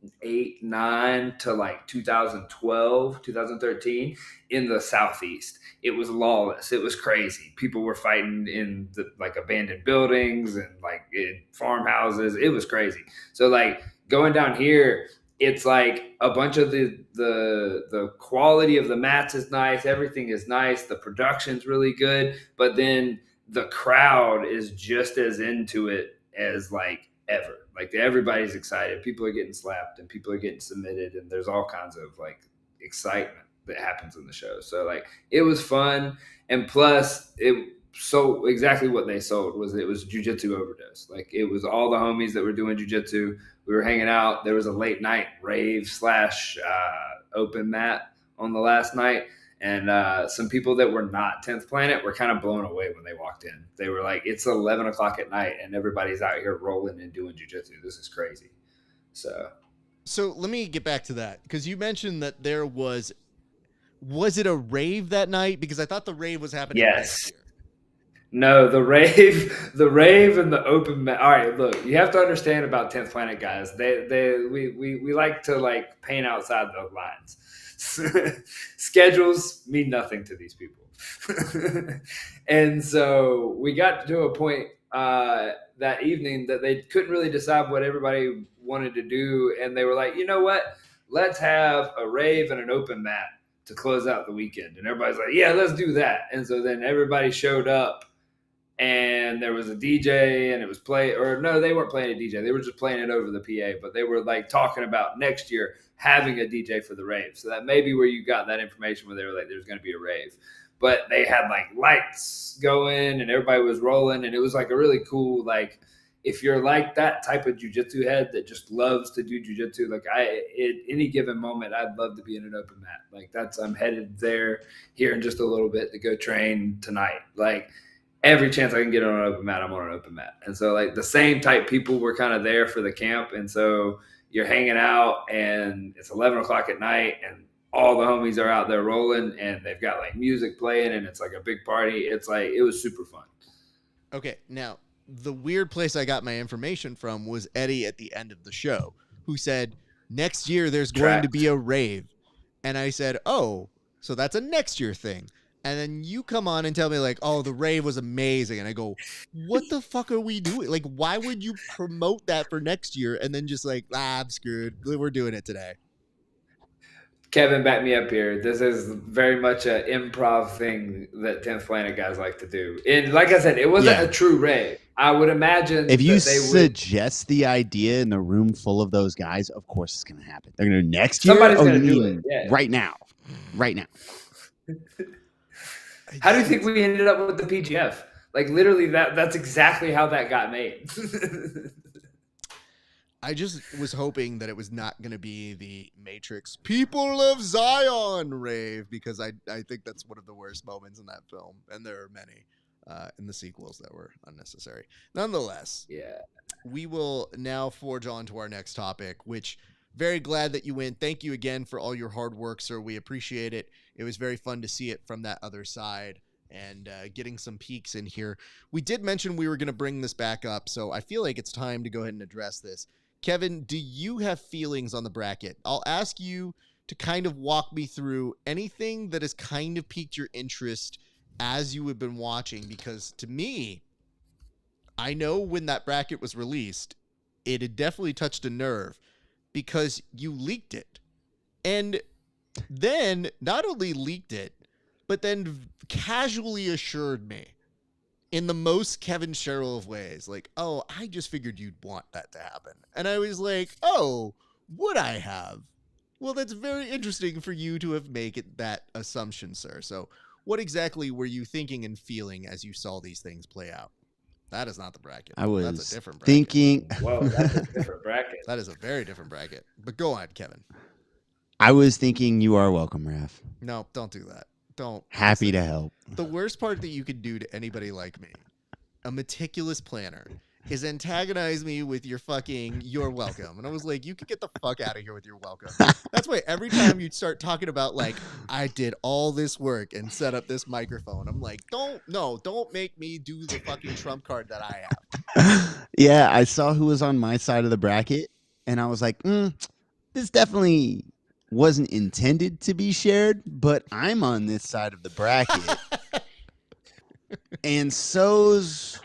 2008, 9 to like 2012, 2013 in the Southeast. It was lawless. It was crazy. People were fighting in like abandoned buildings and like in farmhouses. It was crazy. So like going down here, it's like a bunch of the quality of the mats is nice. Everything is nice. The production's really good, but then the crowd is just as into it as like ever. Like everybody's excited. People are getting slapped and people are getting submitted, and there's all kinds of like excitement that happens in the show. So like it was fun, and plus it so exactly what they sold was it was jiu-jitsu overdose. Like it was all the homies that were doing jiu-jitsu. We were hanging out. There was a late night rave slash open mat on the last night. And some people that were not 10th Planet were kind of blown away when they walked in. They were like, it's 11 o'clock at night and everybody's out here rolling and doing jiu-jitsu. This is crazy. So let me get back to that, because you mentioned that there was it a rave that night? Because I thought the rave was happening next year. No, the rave and the open mat. All right, look, you have to understand about 10th Planet guys. We like to like paint outside the lines. Schedules mean nothing to these people. And so we got to a point that evening that they couldn't really decide what everybody wanted to do. And they were like, you know what? Let's have a rave and an open mat to close out the weekend. And everybody's like, yeah, let's do that. And so then everybody showed up and there was a DJ and it was no, they weren't playing a DJ. They were just playing it over the PA, but they were like talking about next year having a DJ for the rave. So that may be where you got that information where they were like, there's going to be a rave. But they had like lights going and everybody was rolling. And it was like a really cool, like, if you're like that type of jiu-jitsu head that just loves to do jiu-jitsu, like at any given moment, I'd love to be in an open mat. Like I'm headed there here in just a little bit to go train tonight. Like every chance I can get on an open mat, I'm on an open mat. And so like the same type people were kind of there for the camp. And so you're hanging out and it's 11 o'clock at night and all the homies are out there rolling and they've got like music playing and it's like a big party. It's like, it was super fun. Okay. Now the weird place I got my information from was Eddie at the end of the show, who said, next year there's going to be a rave. And I said, oh, so that's a next year thing. And then you come on and tell me like, oh, the rave was amazing. And I go, what the fuck are we doing? Like, why would you promote that for next year? And then just like, I'm screwed. We're doing it today. Kevin, back me up here. This is very much an improv thing that 10th Planet guys like to do. And like I said, it wasn't a true rave. I would imagine if you suggest the idea in the room full of those guys, of course it's going to happen. They're going to do next year. Somebody's going to do it. Yeah. Right now. How do you think we ended up with the PGF? Like literally that's exactly how that got made. I just was hoping that it was not going to be the Matrix People of Zion rave, because I think that's one of the worst moments in that film. And there are many in the sequels that were unnecessary. Nonetheless, we will now forge on to our next topic, which very glad that you win. Thank you again for all your hard work, sir. We appreciate it. It was very fun to see it from that other side and getting some peeks in here. We did mention we were going to bring this back up, so I feel like it's time to go ahead and address this. Kevin, do you have feelings on the bracket? I'll ask you to kind of walk me through anything that has kind of piqued your interest as you have been watching, because to me, I know when that bracket was released, it had definitely touched a nerve because you leaked it. And then not only leaked it, but then casually assured me in the most Kevin Sherrill of ways, like, oh, I just figured you'd want that to happen. And I was like, oh, would I have? Well, that's very interesting for you to have made that assumption, sir. So what exactly were you thinking and feeling as you saw these things play out? That is not the bracket. That's a different bracket. Thinking. Whoa, that's a different bracket. That is a very different bracket. But go on, Kevin. I was thinking you are welcome, Raf. No, don't do that. Don't. Happy to help. The worst part that you could do to anybody like me, a meticulous planner, is antagonize me with your fucking "you're welcome." And I was like, you could get the fuck out of here with your welcome. That's why every time you'd start talking about like, I did all this work and set up this microphone, I'm like, don't make me do the fucking trump card that I have. Yeah, I saw who was on my side of the bracket and I was like, this definitely wasn't intended to be shared, but I'm on this side of the bracket. And so's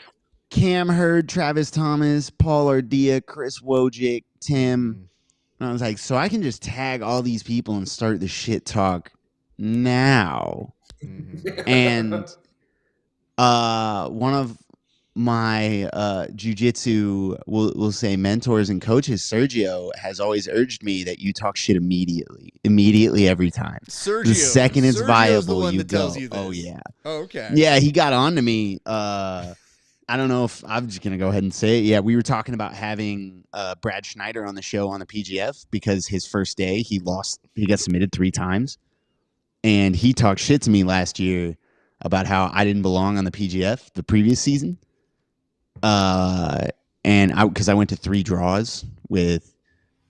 Cam Hurd, Travis Thomas, Paul Ardea, Chris Wojcik, Tim. And I was like, so I can just tag all these people and start the shit talk now. And one of my jiu-jitsu, we'll say mentors and coaches, Sergio, has always urged me that you talk shit immediately every time. Sergio, the second it's Sergio's viable, the one you that go. tells you this. Oh yeah. Oh, okay. Yeah, he got on to me. I don't know if I'm just gonna go ahead and say it. Yeah, we were talking about having Brad Schneider on the show on the PGF because his first day he got submitted 3 times, and he talked shit to me last year about how I didn't belong on the PGF the previous season. Because I went to 3 draws with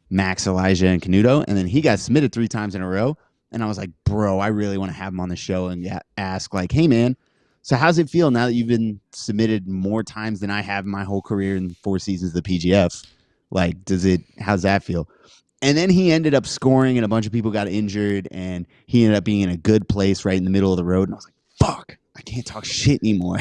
Max, Elijah, and Canuto, and then he got submitted 3 times in a row. And I was like, bro, I really want to have him on the show and ask, like, hey, man, so how's it feel now that you've been submitted more times than I have in my whole career in 4 seasons of the PGF? Like, how's that feel? And then he ended up scoring, and a bunch of people got injured, and he ended up being in a good place right in the middle of the road. And I was like, fuck, I can't talk shit anymore.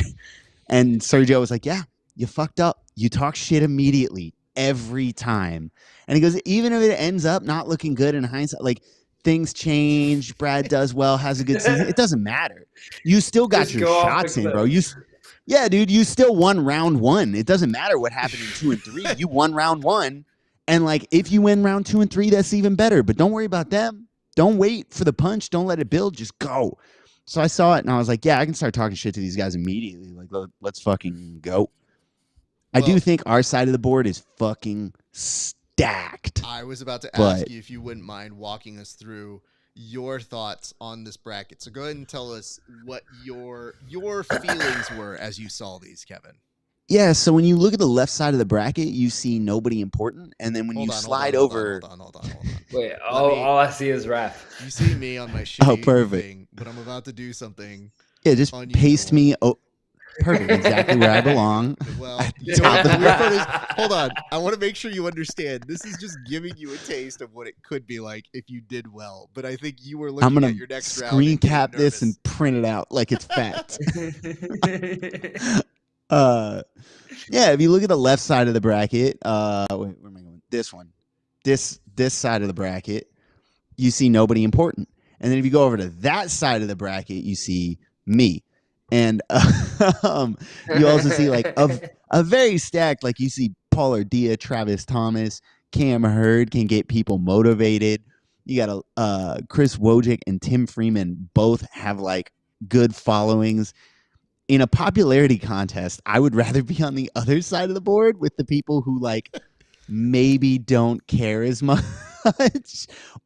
And Sergio was like, yeah, you fucked up. You talk shit immediately every time. And he goes, even if it ends up not looking good in hindsight, like things change, Brad does well, has a good season, it doesn't matter. You still got your shots in, bro. Yeah, dude, you still won round 1. It doesn't matter what happened in 2 and 3. You won round 1. And like if you win round 2 and 3, that's even better. But don't worry about them. Don't wait for the punch. Don't let it build. Just go. So I saw it and I was like, yeah, I can start talking shit to these guys immediately. Like, let's fucking go. I do think our side of the board is fucking stacked. I was about to ask you if you wouldn't mind walking us through your thoughts on this bracket. So go ahead and tell us what your feelings were as you saw these, Kevin. Yeah, so when you look at the left side of the bracket, you see nobody important, and then when you slide over, hold on. Wait, all I see is RAF. You see me on my shitty perfect thing, but I'm about to do something. Yeah, just paste me. Oh, perfect, exactly where I belong. Well, the weird part is, hold on. I want to make sure you understand. This is just giving you a taste of what it could be like if you did well. But I think you were looking at your next round. I'm gonna screen cap this and print it out like it's fact. Yeah, if you look at the left side of the bracket, wait, where am I going? This one. This side of the bracket, you see nobody important. And then if you go over to that side of the bracket, you see me. And you also see like a very stacked, like you see Paul Ardea, Travis Thomas, Cam Hurd can get people motivated. You got Chris Wojcik and Tim Freeman both have like good followings. In a popularity contest, I would rather be on the other side of the board with the people who like maybe don't care as much,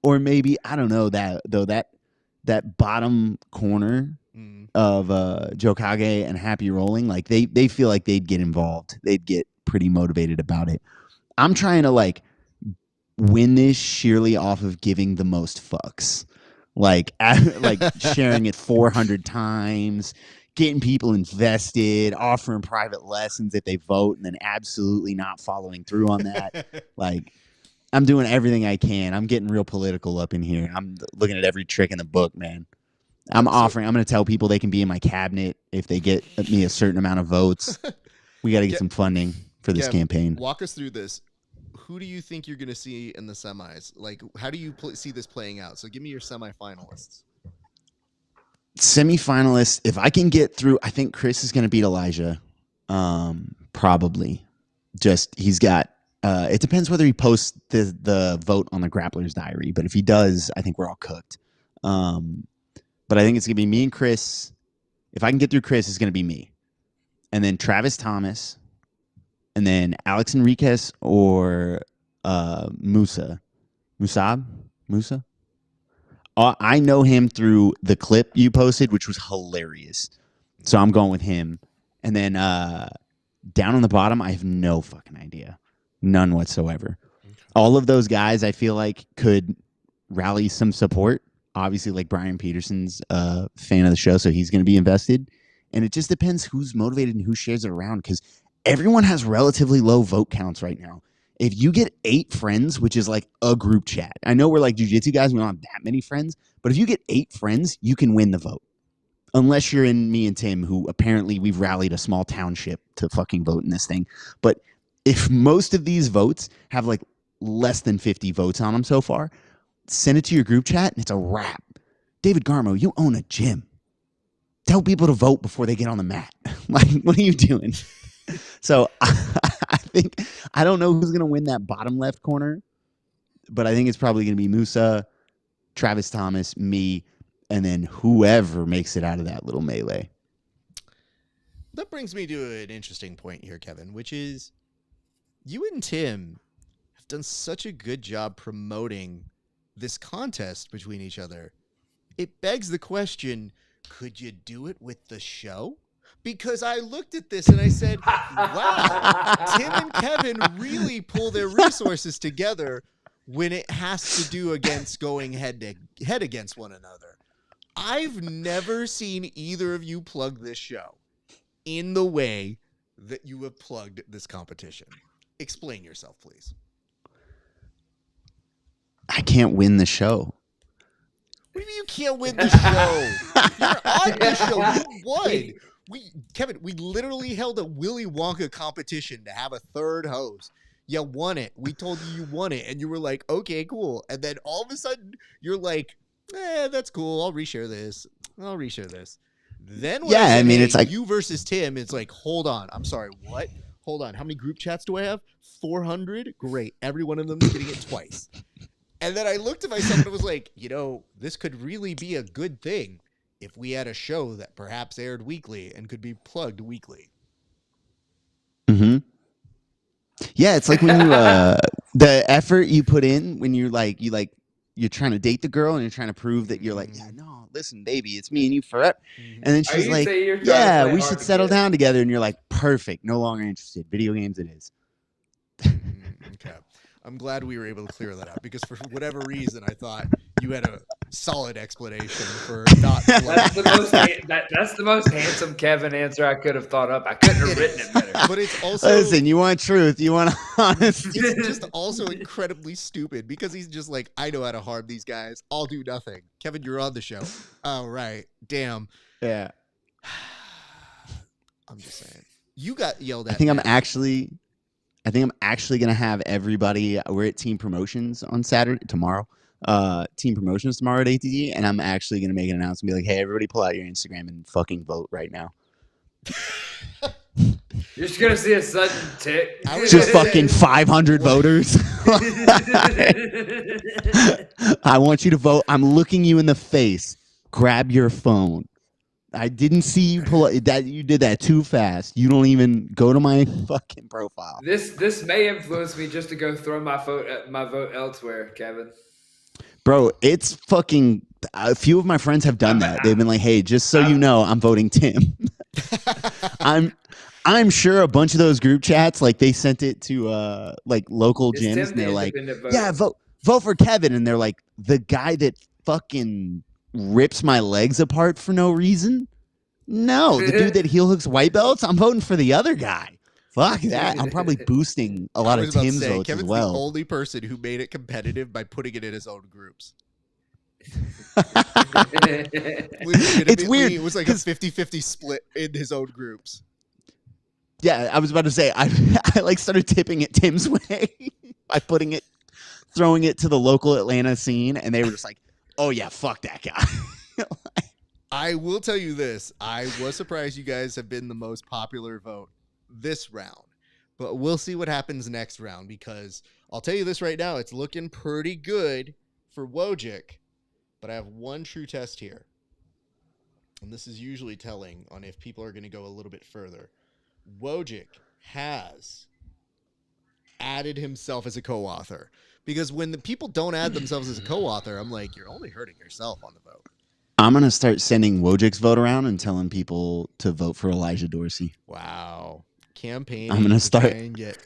or maybe I don't know that bottom corner of Jokage and Happy Rolling, like they feel like they'd get involved, they'd get pretty motivated about it. I'm trying to like win this sheerly off of giving the most fucks, like sharing it 400 times. Getting people invested, offering private lessons if they vote, and then absolutely not following through on that. Like, I'm doing everything I can. I'm getting real political up in here. I'm looking at every trick in the book, man. I'm going to tell people they can be in my cabinet if they get me a certain amount of votes. We got to get some funding for this campaign. Walk us through this. Who do you think you're going to see in the semis? Like, how do you see this playing out? So give me your semifinalists. Semi-finalists, if I can get through, I think Chris is going to beat Elijah. Probably. Just, he's got, it depends whether he posts the vote on the Grappler's Diary, but if he does, I think we're all cooked. But I think it's going to be me and Chris. If I can get through Chris, it's going to be me. And then Travis Thomas, and then Alex Enriquez or Musa. I know him through the clip you posted, which was hilarious. So I'm going with him. And then down on the bottom, I have no fucking idea. None whatsoever. Okay. All of those guys, I feel like, could rally some support. Obviously, like Brian Peterson's a fan of the show, so he's going to be invested. And it just depends who's motivated and who shares it around, because everyone has relatively low vote counts right now. If you get 8 friends, which is like a group chat, I know we're like jiu-jitsu guys, we don't have that many friends, but if you get 8 friends, you can win the vote. Unless you're in me and Tim, who apparently we've rallied a small township to fucking vote in this thing. But if most of these votes have like less than 50 votes on them so far, send it to your group chat and it's a wrap. David Garmo, you own a gym. Tell people to vote before they get on the mat. Like, what are you doing? So I don't know who's going to win that bottom left corner, but I think it's probably going to be Musa, Travis Thomas, me, and then whoever makes it out of that little melee. That brings me to an interesting point here, Kevin, which is you and Tim have done such a good job promoting this contest between each other. It begs the question, could you do it with the show? Because I looked at this and I said, wow, Tim and Kevin really pull their resources together when it has to do against going head to head against one another. I've never seen either of you plug this show in the way that you have plugged this competition. Explain yourself, please. I can't win the show. What do you mean you can't win the show? You're on the show. You won. Kevin, we literally held a Willy Wonka competition to have a third host. You won it. We told you won it, and you were like, okay, cool. And then all of a sudden, you're like, that's cool. I'll reshare this. Then when I mean, it's like you versus Tim. It's like, hold on. I'm sorry. What? Hold on. How many group chats do I have? 400. Great. Every one of them is getting it twice. And then I looked at myself and was like, this could really be a good thing if we had a show that perhaps aired weekly and could be plugged weekly. Mm-hmm. Yeah, it's like when you the effort you put in when you're trying to date the girl and you're trying to prove that you're like, yeah, no, listen, baby, it's me and you forever. And then she's like, yeah, we should settle down together. And you're like, perfect, no longer interested. Video games it is. Okay. I'm glad we were able to clear that out because for whatever reason, I thought you had a solid explanation for not. That's the most handsome Kevin answer I could have thought up. I couldn't have written it better. But it's also listen. You want truth. You want honesty. It's just also incredibly stupid because he's just like, I know how to harm these guys. I'll do nothing. Kevin, you're on the show. Oh right, damn. Yeah. I'm just saying. You got yelled at. I think I'm actually going to have everybody. We're at team promotions on tomorrow. Team promotions tomorrow at ATD, and I'm actually going to make an announcement and be like, hey, everybody pull out your Instagram and fucking vote right now. You're just going to see a sudden tick. Just fucking 500 voters. I want you to vote. I'm looking you in the face. Grab your phone. I didn't see you pull that. You did that too fast. You don't even go to my fucking profile. This may influence me just to go throw my vote elsewhere, Kevin. Bro, it's fucking. A few of my friends have done that. They've been like, "Hey, just so you know, I'm voting Tim." I'm sure a bunch of those group chats, like they sent it to like local gyms, and they're like, "Yeah, vote for Kevin," and they're like, "The guy that fucking rips my legs apart for no reason." No, the dude that heel hooks white belts. I'm voting for the other guy. Fuck that. I'm probably boosting a lot of Tim's votes Kevin's as well. The only person who made it competitive by putting it in his own groups. It's weird. It was like a 50-50 split in his own groups. Yeah, I was about to say I like started tipping it Tim's way by throwing it to the local Atlanta scene, and they were just like, "Oh yeah, fuck that guy." I will tell you this: I was surprised you guys have been the most popular vote this round, but we'll see what happens next round because I'll tell you this right now: it's looking pretty good for Wojcik. But I have one true test here, and this is usually telling on if people are going to go a little bit further. Wojcik has added himself as a co-author because when the people don't add themselves as a co-author, I'm like, you're only hurting yourself on the vote. I'm going to start sending Wojcik's vote around and telling people to vote for Elijah Dorsey. Wow. Campaign. I'm going to start.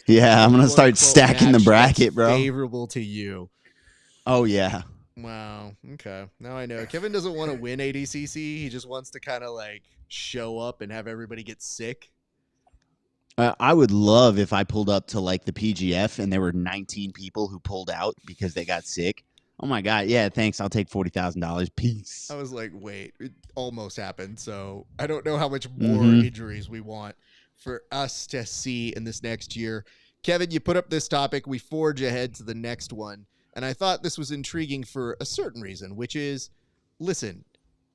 Yeah, I'm going to start stacking the bracket, bro. Favorable to you. Oh, yeah. Wow. Okay. Now I know. Kevin doesn't want to win ADCC. He just wants to kind of like show up and have everybody get sick. I would love if I pulled up to like the PGF and there were 19 people who pulled out because they got sick. Oh my God. Yeah, thanks. I'll take $40,000. Peace. I was like, wait, it almost happened. So I don't know how much more Mm-hmm. injuries we want for us to see in this next year. Kevin, you put up this topic. We forge ahead to the next one. And I thought this was intriguing for a certain reason, which is, listen,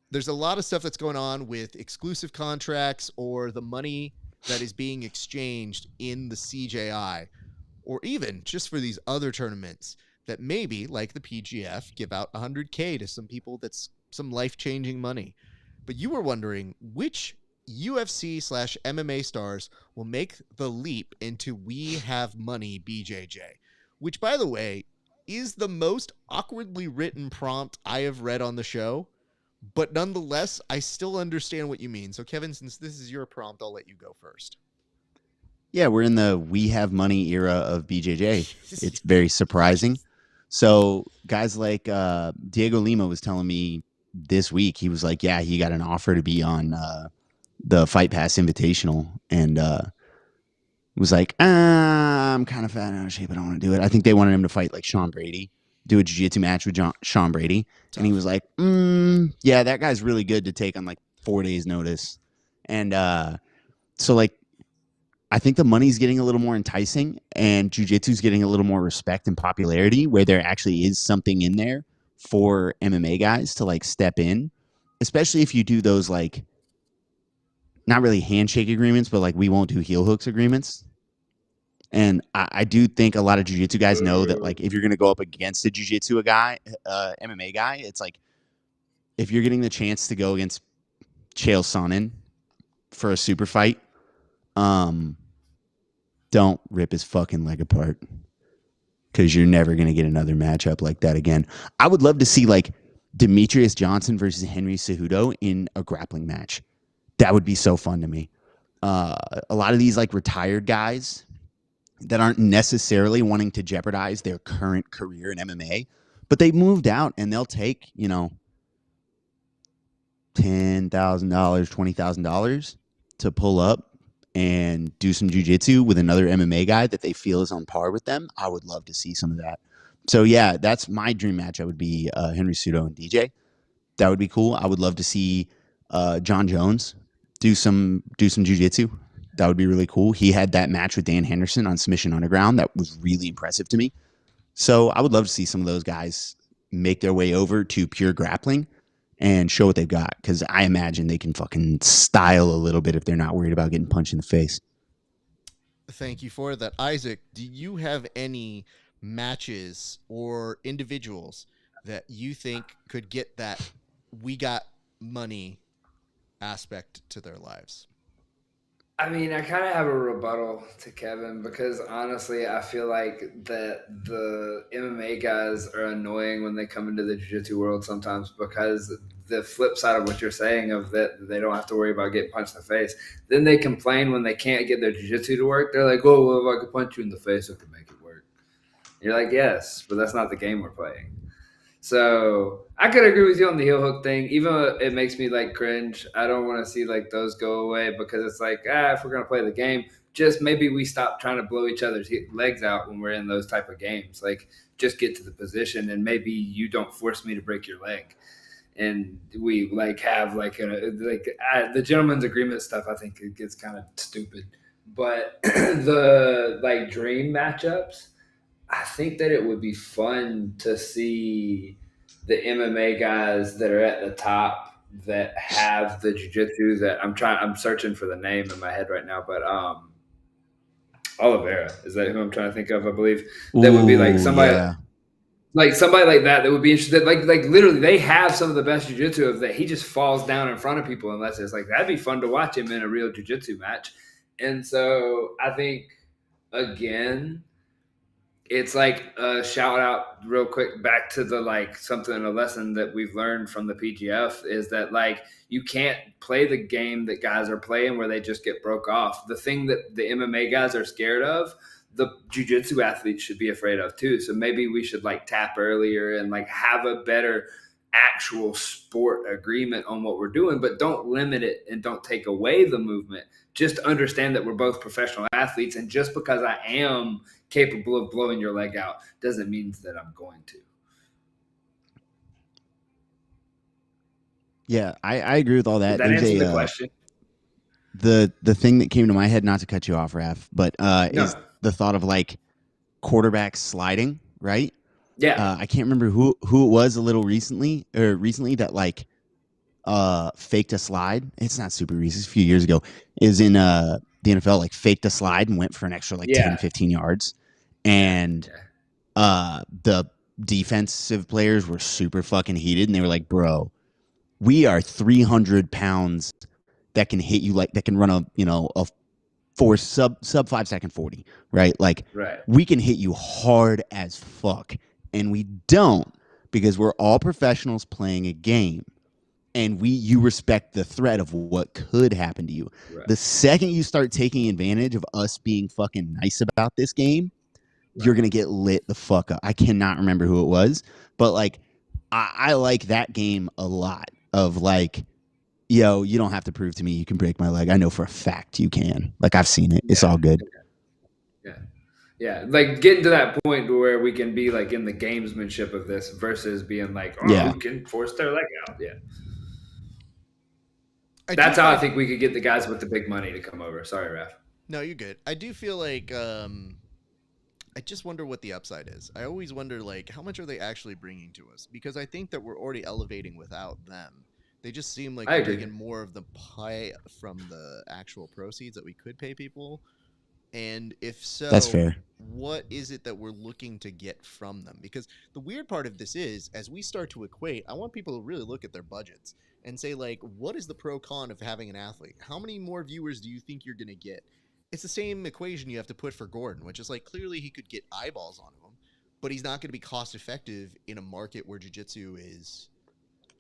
there's a lot of stuff that's going on with exclusive contracts or the money that is being exchanged in the CJI, or even just for these other tournaments that maybe, like the PGF, give out 100K to some people that's some life-changing money. But you were wondering which UFC / MMA stars will make the leap into We Have Money BJJ, which, by the way, is the most awkwardly written prompt I have read on the show. But nonetheless, I still understand what you mean. So, Kevin, since this is your prompt, I'll let you go first. Yeah, we're in the We Have Money era of BJJ. It's very surprising. So guys like Diego Lima was telling me this week, he was like, yeah, he got an offer to be on the Fight Pass Invitational, and was like, I'm kind of fat and out of shape. I don't want to do it. I think they wanted him to fight like Sean Brady, do a jiu-jitsu match with Sean Brady. Tough. And he was like, yeah, that guy's really good to take on like 4 days notice. And so like, I think the money's getting a little more enticing and jiu-jitsu's getting a little more respect and popularity, where there actually is something in there for MMA guys to like step in, especially if you do those like not really handshake agreements, but like we won't do heel hooks agreements. And I do think a lot of jiu-jitsu guys know that like if you're going to go up against a jiu-jitsu guy, MMA guy, it's like if you're getting the chance to go against Chael Sonnen for a super fight, don't rip his fucking leg apart, because you're never going to get another matchup like that again. I would love to see like Demetrius Johnson versus Henry Cejudo in a grappling match. That would be so fun to me. A lot of these like retired guys that aren't necessarily wanting to jeopardize their current career in MMA, but they moved out and they'll take, $10,000, $20,000 to pull up and do some jiu-jitsu with another MMA guy that they feel is on par with them. I would love to see some of that. So yeah, that's my dream match. I would be Henry Cejudo and DJ. That would be cool. I would love to see John Jones do some jiu-jitsu. That would be really cool. He had that match with Dan Henderson on Submission Underground. That was really impressive to me. So I would love to see some of those guys make their way over to pure grappling and show what they've got, because I imagine they can fucking style a little bit if they're not worried about getting punched in the face. Thank you for that. Isaac, do you have any matches or individuals that you think could get that we got money aspect to their lives? I mean, I kind of have a rebuttal to Kevin, because honestly, I feel like that the MMA guys are annoying when they come into the jiu-jitsu world sometimes, because the flip side of what you're saying of that they don't have to worry about getting punched in the face. Then they complain when they can't get their jiu-jitsu to work. They're like, oh, well, if I could punch you in the face, I could make it work. And you're like, yes, but that's not the game we're playing. So I could agree with you on the heel hook thing, even though it makes me like cringe. I don't want to see like those go away, because it's like, if we're going to play the game, just maybe we stop trying to blow each other's legs out when we're in those type of games. Like, just get to the position, and maybe you don't force me to break your leg. And we like have like the gentleman's agreement stuff. I think it gets kind of stupid, but the like dream matchups, I think that it would be fun to see the MMA guys that are at the top that have the jiu-jitsu that I'm searching for the name in my head right now, but Oliveira, is that who I'm trying to think of? I believe that would be like somebody, yeah. like somebody like that would be interested. Like literally they have some of the best jiu-jitsu of that. He just falls down in front of people unless it's like, that'd be fun to watch him in a real jiu-jitsu match. And so I think, again, it's like a shout out real quick back to the like something, a lesson that we've learned from the PGF is that like you can't play the game that guys are playing where they just get broke off. The thing that the MMA guys are scared of, the jiu-jitsu athletes should be afraid of too. So maybe we should like tap earlier and like have a better actual sport agreement on what we're doing, but don't limit it and don't take away the movement. Just understand that we're both professional athletes, and just because I am capable of blowing your leg out doesn't mean that I'm going to. Yeah, I agree with all that. Did that There's answer the question? The thing that came to my head, not to cut you off, Raph, but is the thought of like quarterbacks sliding, right? Yeah. I can't remember who it was recently that like faked a slide. It's not super recent, a few years ago. Is in the NFL, like faked a slide and went for an extra like 10, 15 yards. And the defensive players were super fucking heated, and they were like, bro, we are 300 pounds that can hit you, like that can run a sub 5 second 40, right? Like we can hit you hard as fuck, and we don't, because we're all professionals playing a game, and you respect the threat of what could happen to you. The second you start taking advantage of us being fucking nice about this game, you're gonna get lit the fuck up. I cannot remember who it was, but like I like that game a lot. Of like, yo, you don't have to prove to me you can break my leg. I know for a fact you can. Like, I've seen it. It's all good. Yeah. Like getting to that point where we can be like in the gamesmanship of this versus being like, who can force their leg out? Yeah. That's how I think we could get the guys with the big money to come over. Sorry, Raph. No, you're good. I do feel like I just wonder what the upside is. I always wonder, like, how much are they actually bringing to us? Because I think that we're already elevating without them. They just seem like they're taking more of the pie from the actual proceeds that we could pay people. And if so, that's fair. What is it that we're looking to get from them? Because the weird part of this is, as we start to equate, I want people to really look at their budgets and say, like, what is the pro-con of having an athlete? How many more viewers do you think you're going to get? It's the same equation you have to put for Gordon, which is like, clearly he could get eyeballs on him, but he's not going to be cost effective in a market where jiu-jitsu is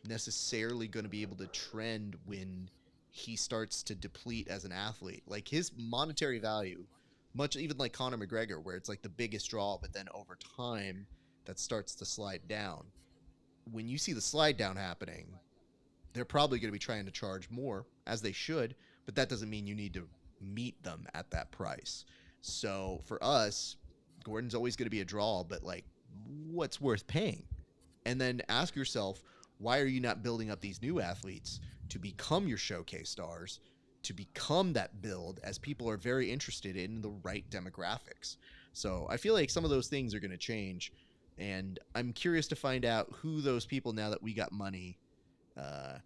necessarily going to be able to trend when he starts to deplete as an athlete. Like, his monetary value, much even like Conor McGregor, where it's like the biggest draw, but then over time that starts to slide down. When you see the slide down happening, they're probably going to be trying to charge more, as they should, but that doesn't mean you need to meet them at that price. So for us, Gordon's always going to be a draw, but like, what's worth paying? And then ask yourself, why are you not building up these new athletes to become your showcase stars, to become that build, as people are very interested in the right demographics? So I feel like some of those things are going to change, and I'm curious to find out who those people, now that we got money,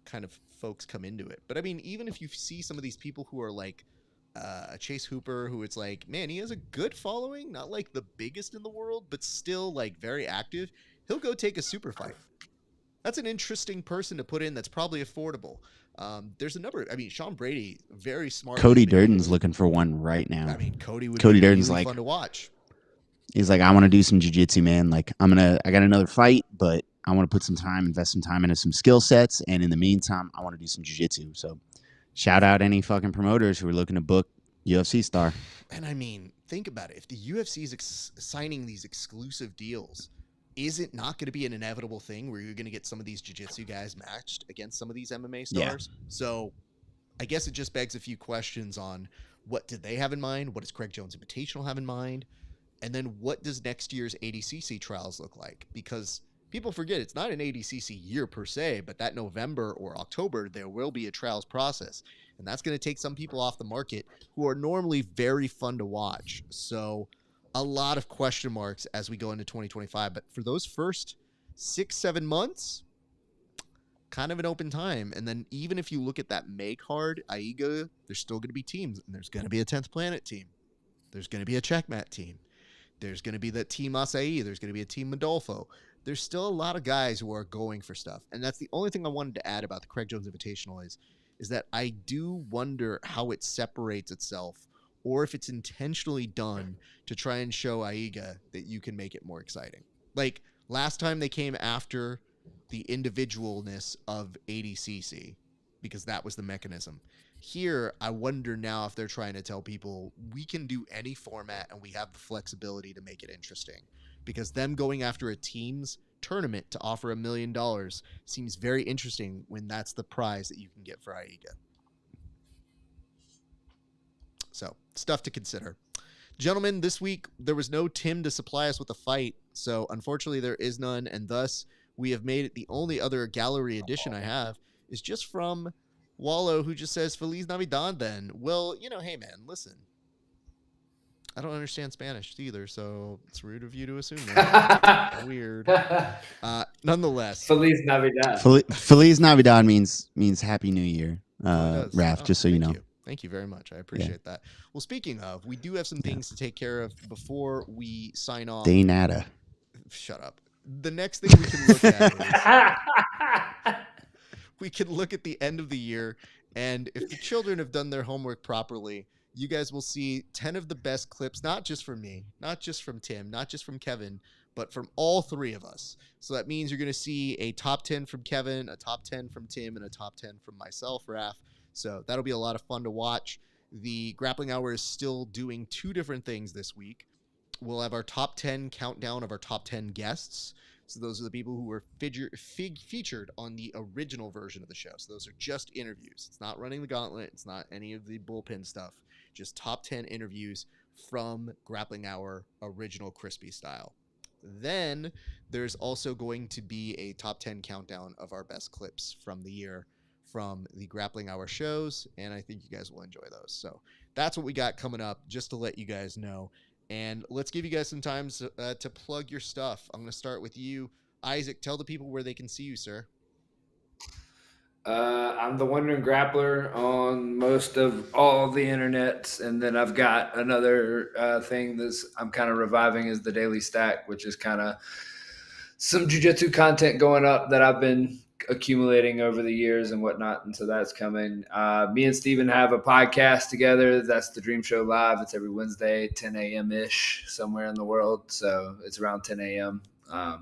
kind of folks come into it. But I mean, even if you see some of these people who are like Chase Hooper, who it's like, man, he has a good following, not like the biggest in the world, but still like very active. He'll go take a super fight. That's an interesting person to put in that's probably affordable. There's a number. I mean, Sean Brady, very smart. Cody Durden's looking for one right now. I mean, Cody Durden's really like fun to watch. He's like, I want to do some jiu-jitsu, man. Like, I got another fight, but I want to put some time, invest some time into some skill sets, and in the meantime, I want to do some jiu-jitsu. So, shout out any fucking promoters who are looking to book UFC star. And I mean, think about it. If the UFC is signing these exclusive deals, is it not going to be an inevitable thing where you're going to get some of these jiu-jitsu guys matched against some of these MMA stars? Yeah. So I guess it just begs a few questions on, what did they have in mind? What does Craig Jones Invitational have in mind? And then what does next year's ADCC trials look like? Because people forget it's not an ADCC year per se, but that November or October, there will be a trials process. And that's going to take some people off the market who are normally very fun to watch. So a lot of question marks as we go into 2025. But for those first 6-7 months, kind of an open time. And then even if you look at that May card, AIGA, there's still going to be teams. And there's going to be a 10th Planet team. There's going to be a Checkmat team. There's going to be that Team Acai. There's going to be a Team Modolfo. There's still a lot of guys who are going for stuff. And that's the only thing I wanted to add about the Craig Jones Invitational is that I do wonder how it separates itself, or if it's intentionally done to try and show AIGA that you can make it more exciting. Like last time they came after the individualness of ADCC, because that was the mechanism. Here, I wonder now if they're trying to tell people we can do any format and we have the flexibility to make it interesting. Because them going after a teams tournament to offer $1 million seems very interesting when that's the prize that you can get for AIGA. So, stuff to consider. Gentlemen, this week there was no Tim to supply us with a fight, so unfortunately there is none, and thus we have made it the only other gallery edition I have is just from Wallow, who just says, Feliz Navidad then. Well, hey man, listen. I don't understand Spanish either, so it's rude of you to assume that. Weird. Nonetheless. Feliz Navidad. Feliz Navidad means Happy New Year, Raf, just so you know. Thank you very much. I appreciate that. Well, speaking of, we do have some things to take care of before we sign off. De nada. Shut up. The next thing we can look at is we can look at the end of the year, and if the children have done their homework properly, you guys will see 10 of the best clips, not just from me, not just from Tim, not just from Kevin, but from all three of us. So that means you're going to see a top 10 from Kevin, a top 10 from Tim, and a top 10 from myself, Raf. So that'll be a lot of fun to watch. The Grappling Hour is still doing two different things this week. We'll have our top 10 countdown of our top 10 guests. So those are the people who were featured on the original version of the show. So those are just interviews. It's not running the gauntlet. It's not any of the bullpen stuff. Just top 10 interviews from Grappling Hour original Crispy style. Then there's also going to be a top 10 countdown of our best clips from the year from the Grappling Hour shows, and I think you guys will enjoy those. So that's what we got coming up, just to let you guys know. And let's give you guys some time to plug your stuff. I'm going to start with you. Isaac, tell the people where they can see you, sir. I'm the Wondering Grappler on most of all the internets, and then I've got another thing that's I'm kind of reviving is the Daily Stack, which is kind of some jiu-jitsu content going up that I've been accumulating over the years and whatnot, and so that's coming. Me and Steven have a podcast together. That's the Dream Show Live. It's every Wednesday, 10 a.m. ish somewhere in the world. So it's around 10 a.m.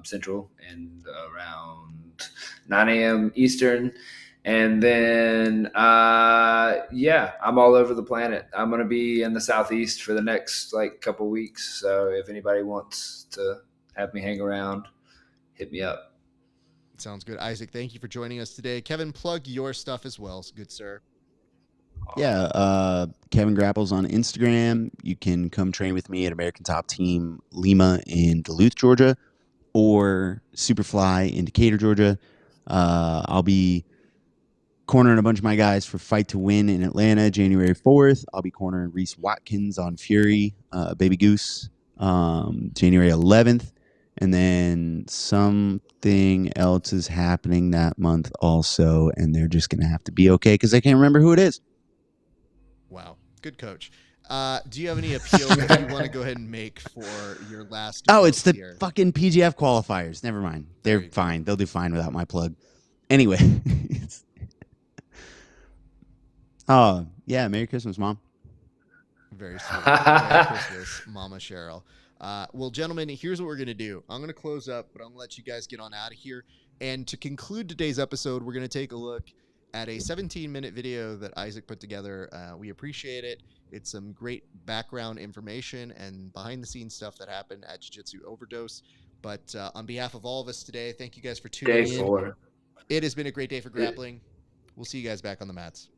Central and around 9 a.m. Eastern. And then, I'm all over the planet. I'm going to be in the Southeast for the next couple weeks. So if anybody wants to have me hang around, hit me up. Sounds good. Isaac, thank you for joining us today. Kevin, plug your stuff as well. Good, sir. Yeah, Kevin Grapples on Instagram. You can come train with me at American Top Team Lima in Duluth, Georgia, or Superfly in Decatur, Georgia. I'll be cornering a bunch of my guys for Fight to Win in Atlanta, January 4th. I'll be cornering Reese Watkins on Fury, Baby Goose, January 11th. And then something else is happening that month also, and they're just going to have to be okay because I can't remember who it is. Wow. Good coach. Do you have any appeal that you want to go ahead and make for your last? Oh, it's the fucking PGF qualifiers. Never mind. They're fine. They'll do fine without my plug. Anyway. Oh, yeah. Merry Christmas, Mom. Very sweet. Merry Christmas, Mama Cheryl. Well, gentlemen, here's what we're going to do. I'm going to close up, but I'm going to let you guys get on out of here. And to conclude today's episode, we're going to take a look at a 17-minute video that Isaac put together. We appreciate it. It's some great background information and behind-the-scenes stuff that happened at Jiu-Jitsu Overdose. But on behalf of all of us today, thank you guys for tuning in. 4. It has been a great day for grappling. We'll see you guys back on the mats.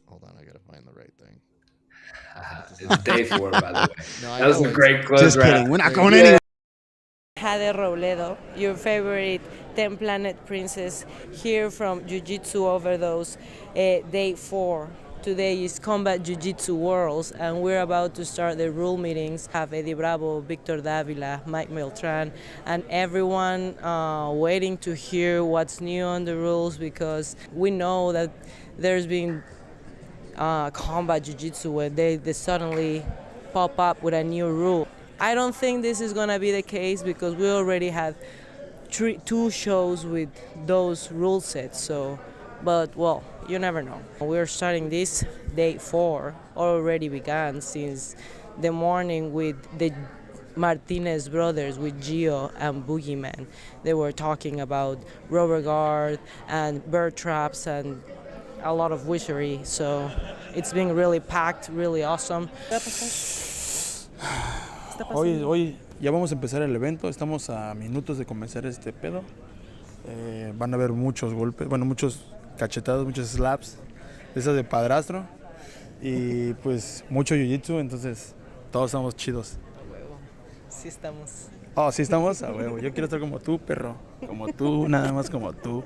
Hold on, I gotta find the right thing. It's day 4, by the way. No, that was a great close. Just kidding. We're not going anywhere. Jade Robledo, your favorite 10 Planet Princess, here from Jiu-Jitsu Overdose, day 4. Today is Combat Jiu-Jitsu Worlds, and we're about to start the rule meetings. Have Eddie Bravo, Victor Davila, Mike Beltran, and everyone waiting to hear what's new on the rules, because we know that there's been combat jiu-jitsu where they suddenly pop up with a new rule. I don't think this is going to be the case because we already had 2 shows with those rule sets. But well, you never know. We're starting this day 4, already began since the morning with the Martinez brothers, with Gio and Boogeyman. They were talking about rubber guard and bird traps and a lot of witchery, so it's been really packed, really awesome. está pasando? Hoy ya vamos a empezar el evento, estamos a minutos de comenzar este pedo. Van a haber muchos golpes, bueno, muchos cachetados, muchos slaps, esas de padrastro. Y pues mucho jiu-jitsu, entonces todos estamos chidos. A huevo. Sí estamos. Oh, sí estamos, a huevo. Yo quiero estar como tú, perro. Como tú, nada más como tú.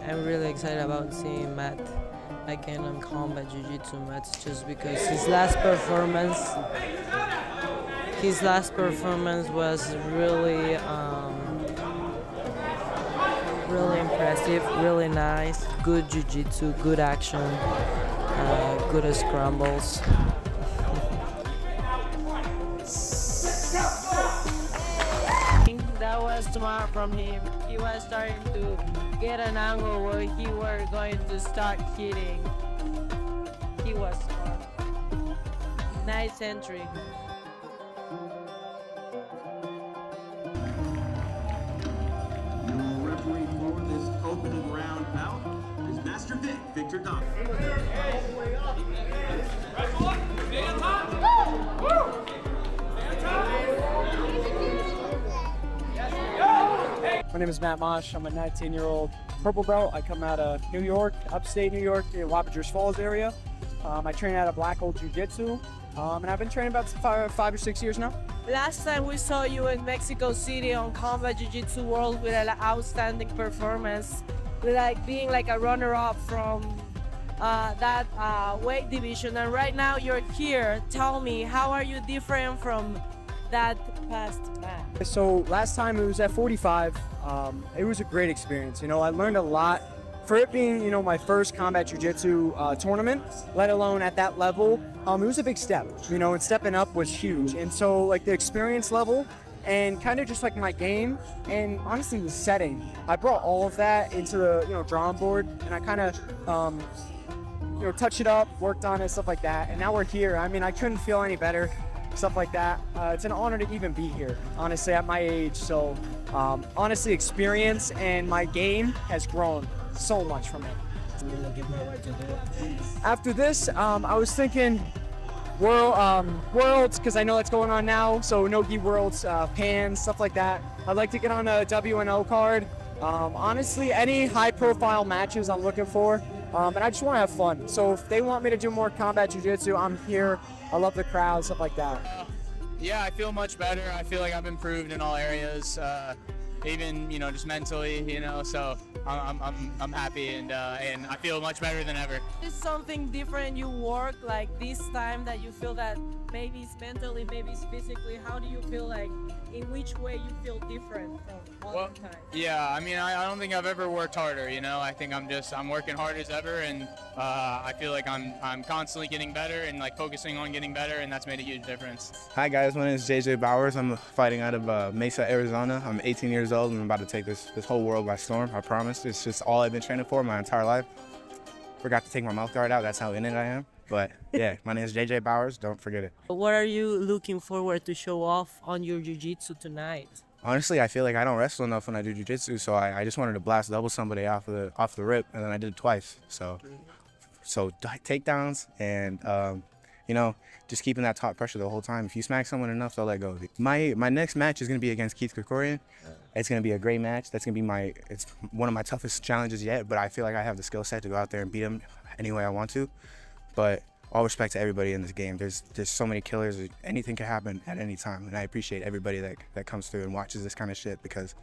I'm really excited about seeing Matt again on combat jiu-jitsu mats just because his last performance was really really impressive, really nice, good jiu-jitsu, good action, good scrambles. That was smart from him. He was starting to get an angle where he were going to start hitting. He was smart. Nice entry. Referee for this opening round bout is Master Vic, Victor Dodd. My name is Matt Mosh. I'm a 19-year-old purple belt. I come out of New York, upstate New York, near Wappingers Falls area. I train out of Black Hole Jiu-Jitsu, and I've been training about five or 6 years now. Last time we saw you in Mexico City on Combat Jiu-Jitsu World with an outstanding performance, like being like a runner-up from that weight division. And right now you're here. Tell me, how are you different from that past match? So last time it was at 45. It was a great experience. You know, I learned a lot. For it being, you know, my first combat jiu-jitsu tournament, let alone at that level, it was a big step, you know, and stepping up was huge. And so like the experience level and kind of just like my game and honestly the setting, I brought all of that into the, you know, drawing board, and I kind of, you know, touched it up, worked on it, stuff like that. And now we're here. I mean, I couldn't feel any better, stuff like that. It's an honor to even be here, honestly, at my age. So honestly, experience and my game has grown so much from it. After this, I was thinking Worlds, because I know that's going on now. So Nogi Worlds, Pan, stuff like that. I'd like to get on a WNO card. Honestly, any high-profile matches I'm looking for, and I just want to have fun. So if they want me to do more combat jiu-jitsu, I'm here. I love the crowd, stuff like that. Yeah, I feel much better. I feel like I've improved in all areas, even, you know, just mentally, you know. So I'm happy, and I feel much better than ever. Is something different you work like this time that you feel that maybe it's mentally, maybe it's physically? How do you feel like, in which way you feel different from all the time? Yeah, I mean, I don't think I've ever worked harder, you know. I think I'm working hard as ever, and I feel like I'm constantly getting better and like focusing on getting better, and that's made a huge difference. Hi guys, my name is JJ Bowers. I'm fighting out of Mesa, Arizona. I'm 18 years old and I'm about to take this whole world by storm, I promise. It's just all I've been training for my entire life. Forgot to take my mouth guard out, that's how in it I am. But yeah, my name is JJ Bowers, don't forget it. What are you looking forward to show off on your jiu-jitsu tonight? Honestly, I feel like I don't wrestle enough when I do jiu-jitsu, so I just wanted to blast double somebody off the rip, and then I did it twice. So takedowns and you know, just keeping that top pressure the whole time. If you smack someone enough, they'll let go. My next match is gonna be against Keith Krikorian. It's gonna be a great match. That's gonna be it's one of my toughest challenges yet, but I feel like I have the skill set to go out there and beat him any way I want to. But all respect to everybody in this game. There's so many killers. Anything can happen at any time, and I appreciate everybody that comes through and watches this kind of shit, because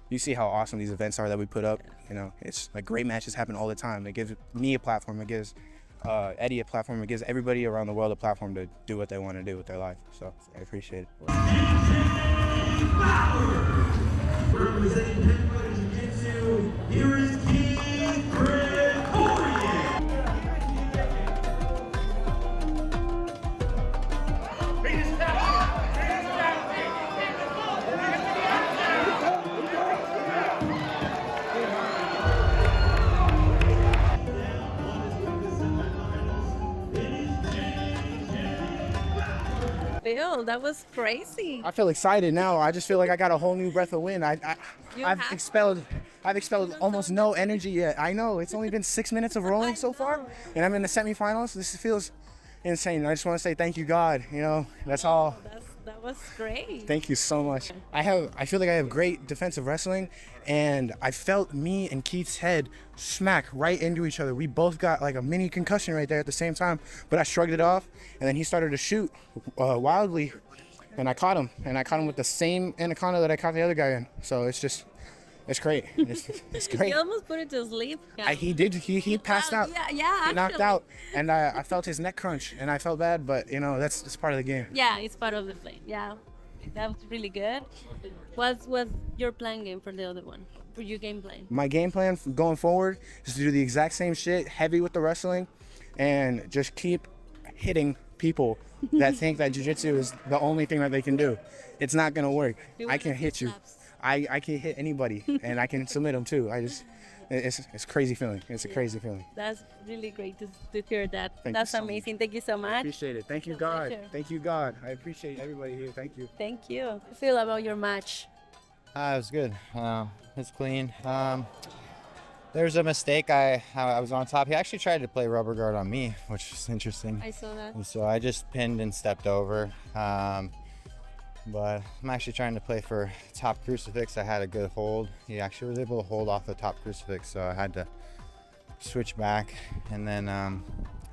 you see how awesome these events are that we put up. You know, it's like great matches happen all the time. It gives me a platform. It gives Eddie a platform. It gives everybody around the world a platform to do what they want to do with their life. So I appreciate it. Representing Penfighter Jiu-Jitsu, here is King Gregorian. Bill, that was crazy. I feel excited now. I just feel like I got a whole new breath of wind. I've expelled almost no energy yet. I know it's only been 6 minutes of rolling so far, and I'm in the semifinals. This feels insane. I just want to say thank you, God. You know, that's all. That was great. Thank you so much. I feel like I have great defensive wrestling, and I felt me and Keith's head smack right into each other. We both got like a mini concussion right there at the same time, but I shrugged it off, and then he started to shoot wildly, and I caught him with the same anaconda that I caught the other guy in. So it's great. It's great. You almost put it to sleep. Yeah. He did. He passed out. Yeah, He knocked out, and I felt his neck crunch, and I felt bad, but you know, it's part of the game. Yeah, it's part of the play. Yeah, that was really good. What's your plan game for the other one? For your game plan? My game plan going forward is to do the exact same shit, heavy with the wrestling, and just keep hitting people that think that jiu-jitsu is the only thing that they can do. It's not gonna work. I can hit you. I can hit anybody, and I can submit them too. It's a crazy feeling. It's a crazy feeling. That's really great to hear that. Thank That's you so amazing. Thank you so much. Appreciate it. Thank you, God. Pleasure. Thank you, God. I appreciate everybody here. Thank you. Thank you. How do you feel about your match? It was good. It's clean. There was a mistake. I was on top. He actually tried to play rubber guard on me, which is interesting. I saw that. And so I just pinned and stepped over. But I'm actually trying to play for top crucifix. I had a good hold. He actually was able to hold off the top crucifix, so I had to switch back. And then I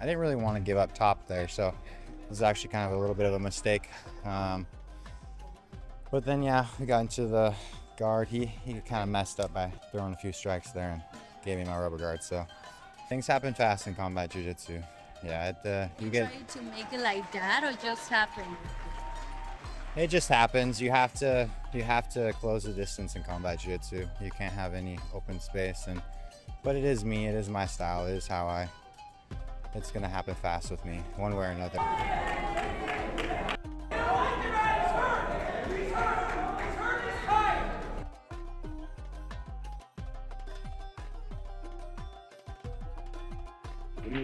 didn't really want to give up top there, so it was actually kind of a little bit of a mistake. But then, yeah, we got into the guard. He kind of messed up by throwing a few strikes there and gave me my rubber guard. So things happen fast in combat jiu-jitsu. Yeah, you get. Trying to make it like that, or just happen? It just happens. You have to close the distance in combat jiu-jitsu. You can't have any open space, but it is me. It is my style. It is how it's gonna happen fast with me, one way or another.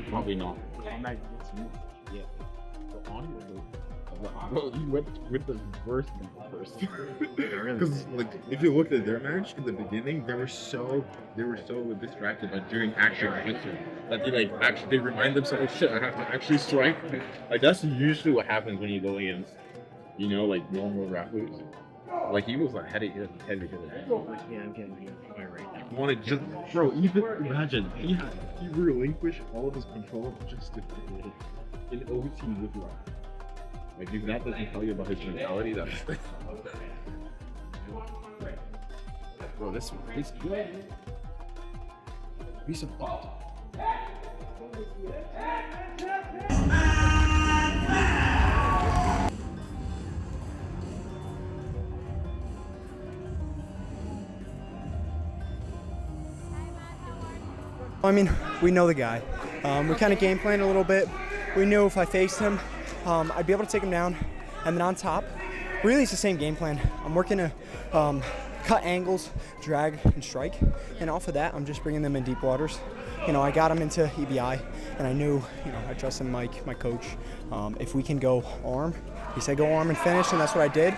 Probably not. Yeah. Well, you went with the worst one first. Because like, if you looked at their match in the beginning, they were so distracted by doing action that they remind themselves, shit, I have to actually strike. Like that's usually what happens when you go against, like normal rappers. Like he was like heavy hitter. Yeah, I'm getting right now. Want to just, bro? Even imagine he relinquished all of his control just to in OT with Rock. Like if that doesn't tell you about his mentality, that's bro. This good. Piece of fuck. I mean, we know the guy. We kind of game planned a little bit. We knew if I faced him, I'd be able to take him down. And then on top, really it's the same game plan. I'm working to cut angles, drag, and strike. And off of that, I'm just bringing them in deep waters. I got him into EBI, and I knew, I trusted Mike, my coach. If we can go arm, he said go arm and finish, and that's what I did.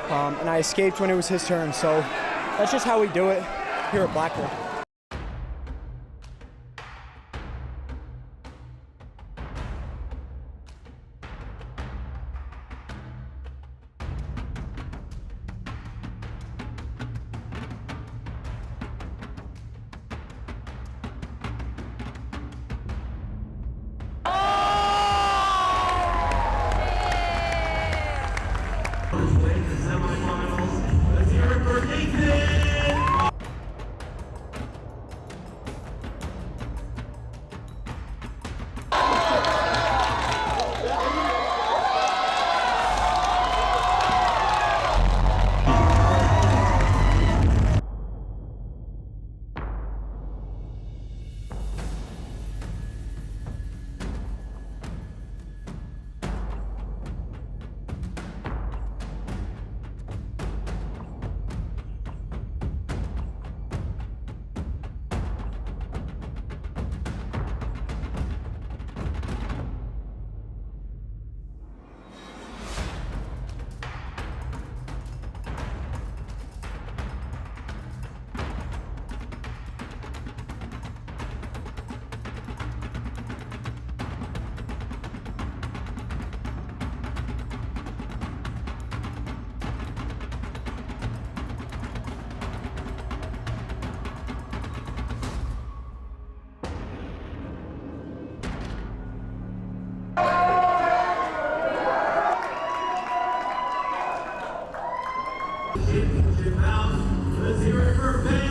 And I escaped when it was his turn. So that's just how we do it here at Blackwell. Let's hear it for Ben.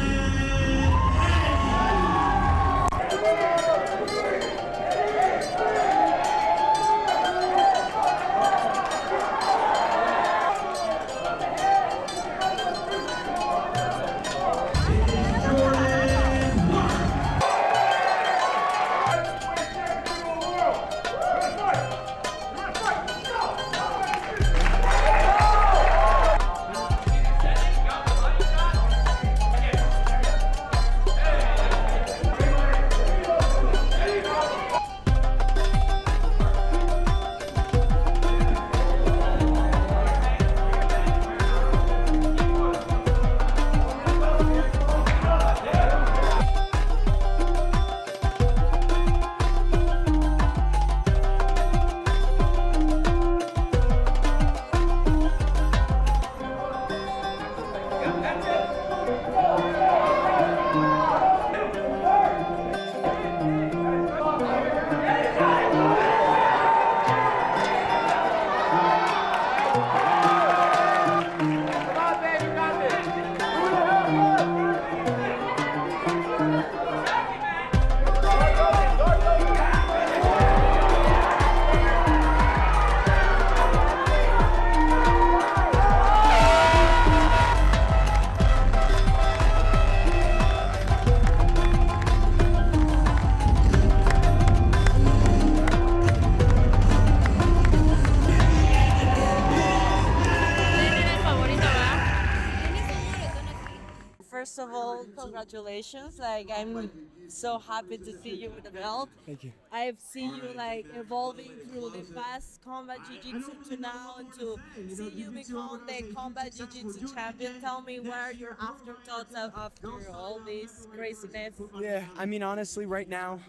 First of all, congratulations. Like, I'm so happy to see you with the belt. Thank you. I've seen you like evolving through the past combat jiu-jitsu to now, and to see you become the combat jiu-jitsu champion. Tell me, what are your afterthoughts after all this craziness? Yeah, I mean, honestly, right now,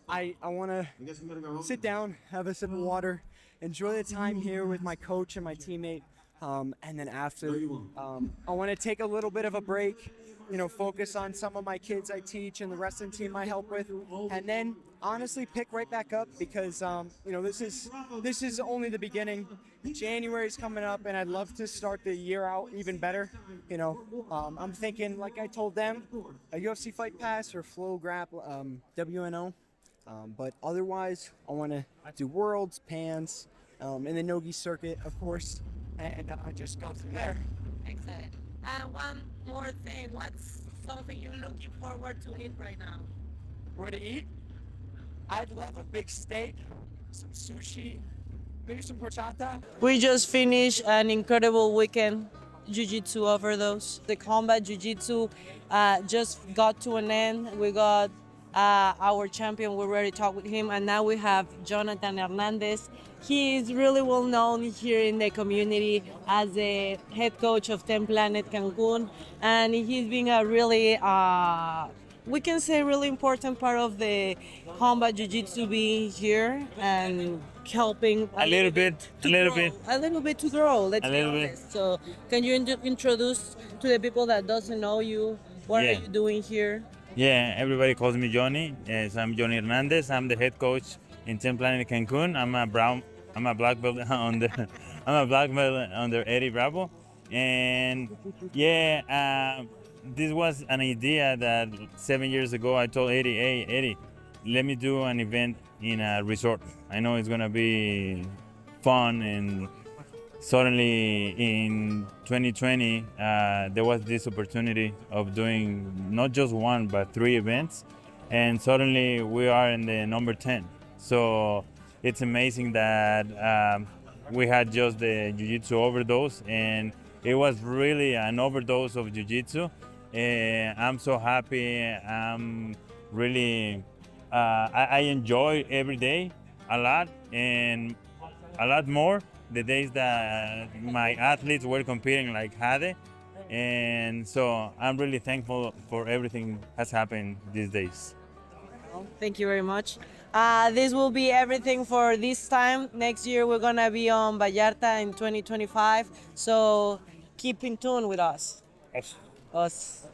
I want to sit down, have a sip of water, enjoy the time here with my coach and my teammate. And then after, I want to take a little bit of a break, focus on some of my kids I teach and the wrestling team I help with, and then honestly pick right back up because, this is only the beginning. January's coming up, and I'd love to start the year out even better. I'm thinking, like I told them, a UFC Fight Pass or Flow Grapple, WNO. But otherwise, I want to do Worlds, Pans, and the Nogi circuit, of course. And I just go through there. Excellent. And one more thing, what's something you're looking forward to eat right now? Where to eat? I'd love a big steak, some sushi, maybe some horchata. We just finished an incredible weekend jiu-jitsu overdose. The combat jiu-jitsu just got to an end. We got our champion, we already talked with him, and now we have Jonathan Hernandez. He is really well known here in the community as the head coach of 10 Planet Cancun, and he's been a really, we can say, really important part of the combat jiu-jitsu being here and helping a little bit to grow. Let's be honest. So, can you introduce to the people that doesn't know you? What are you doing here? Yeah, everybody calls me Johnny. Yes, I'm Johnny Hernandez. I'm the head coach in 10 Planet Cancun. I'm a black belt under Eddie Bravo. And this was an idea that 7 years ago I told Eddie, hey, Eddie, let me do an event in a resort. I know it's gonna be fun. And suddenly in 2020, there was this opportunity of doing not just one, but 3 events. And suddenly we are in the number 10. So it's amazing that we had just the jiu-jitsu overdose, and it was really an overdose of jiu-jitsu. I'm so happy. I'm really, I enjoy every day a lot, and a lot more the days that my athletes were competing like Hade. And so I'm really thankful for everything that's happened these days. Thank you very much. This will be everything for this time. Next year we're gonna be on Vallarta in 2025. So keep in tune with us. Yes. Us.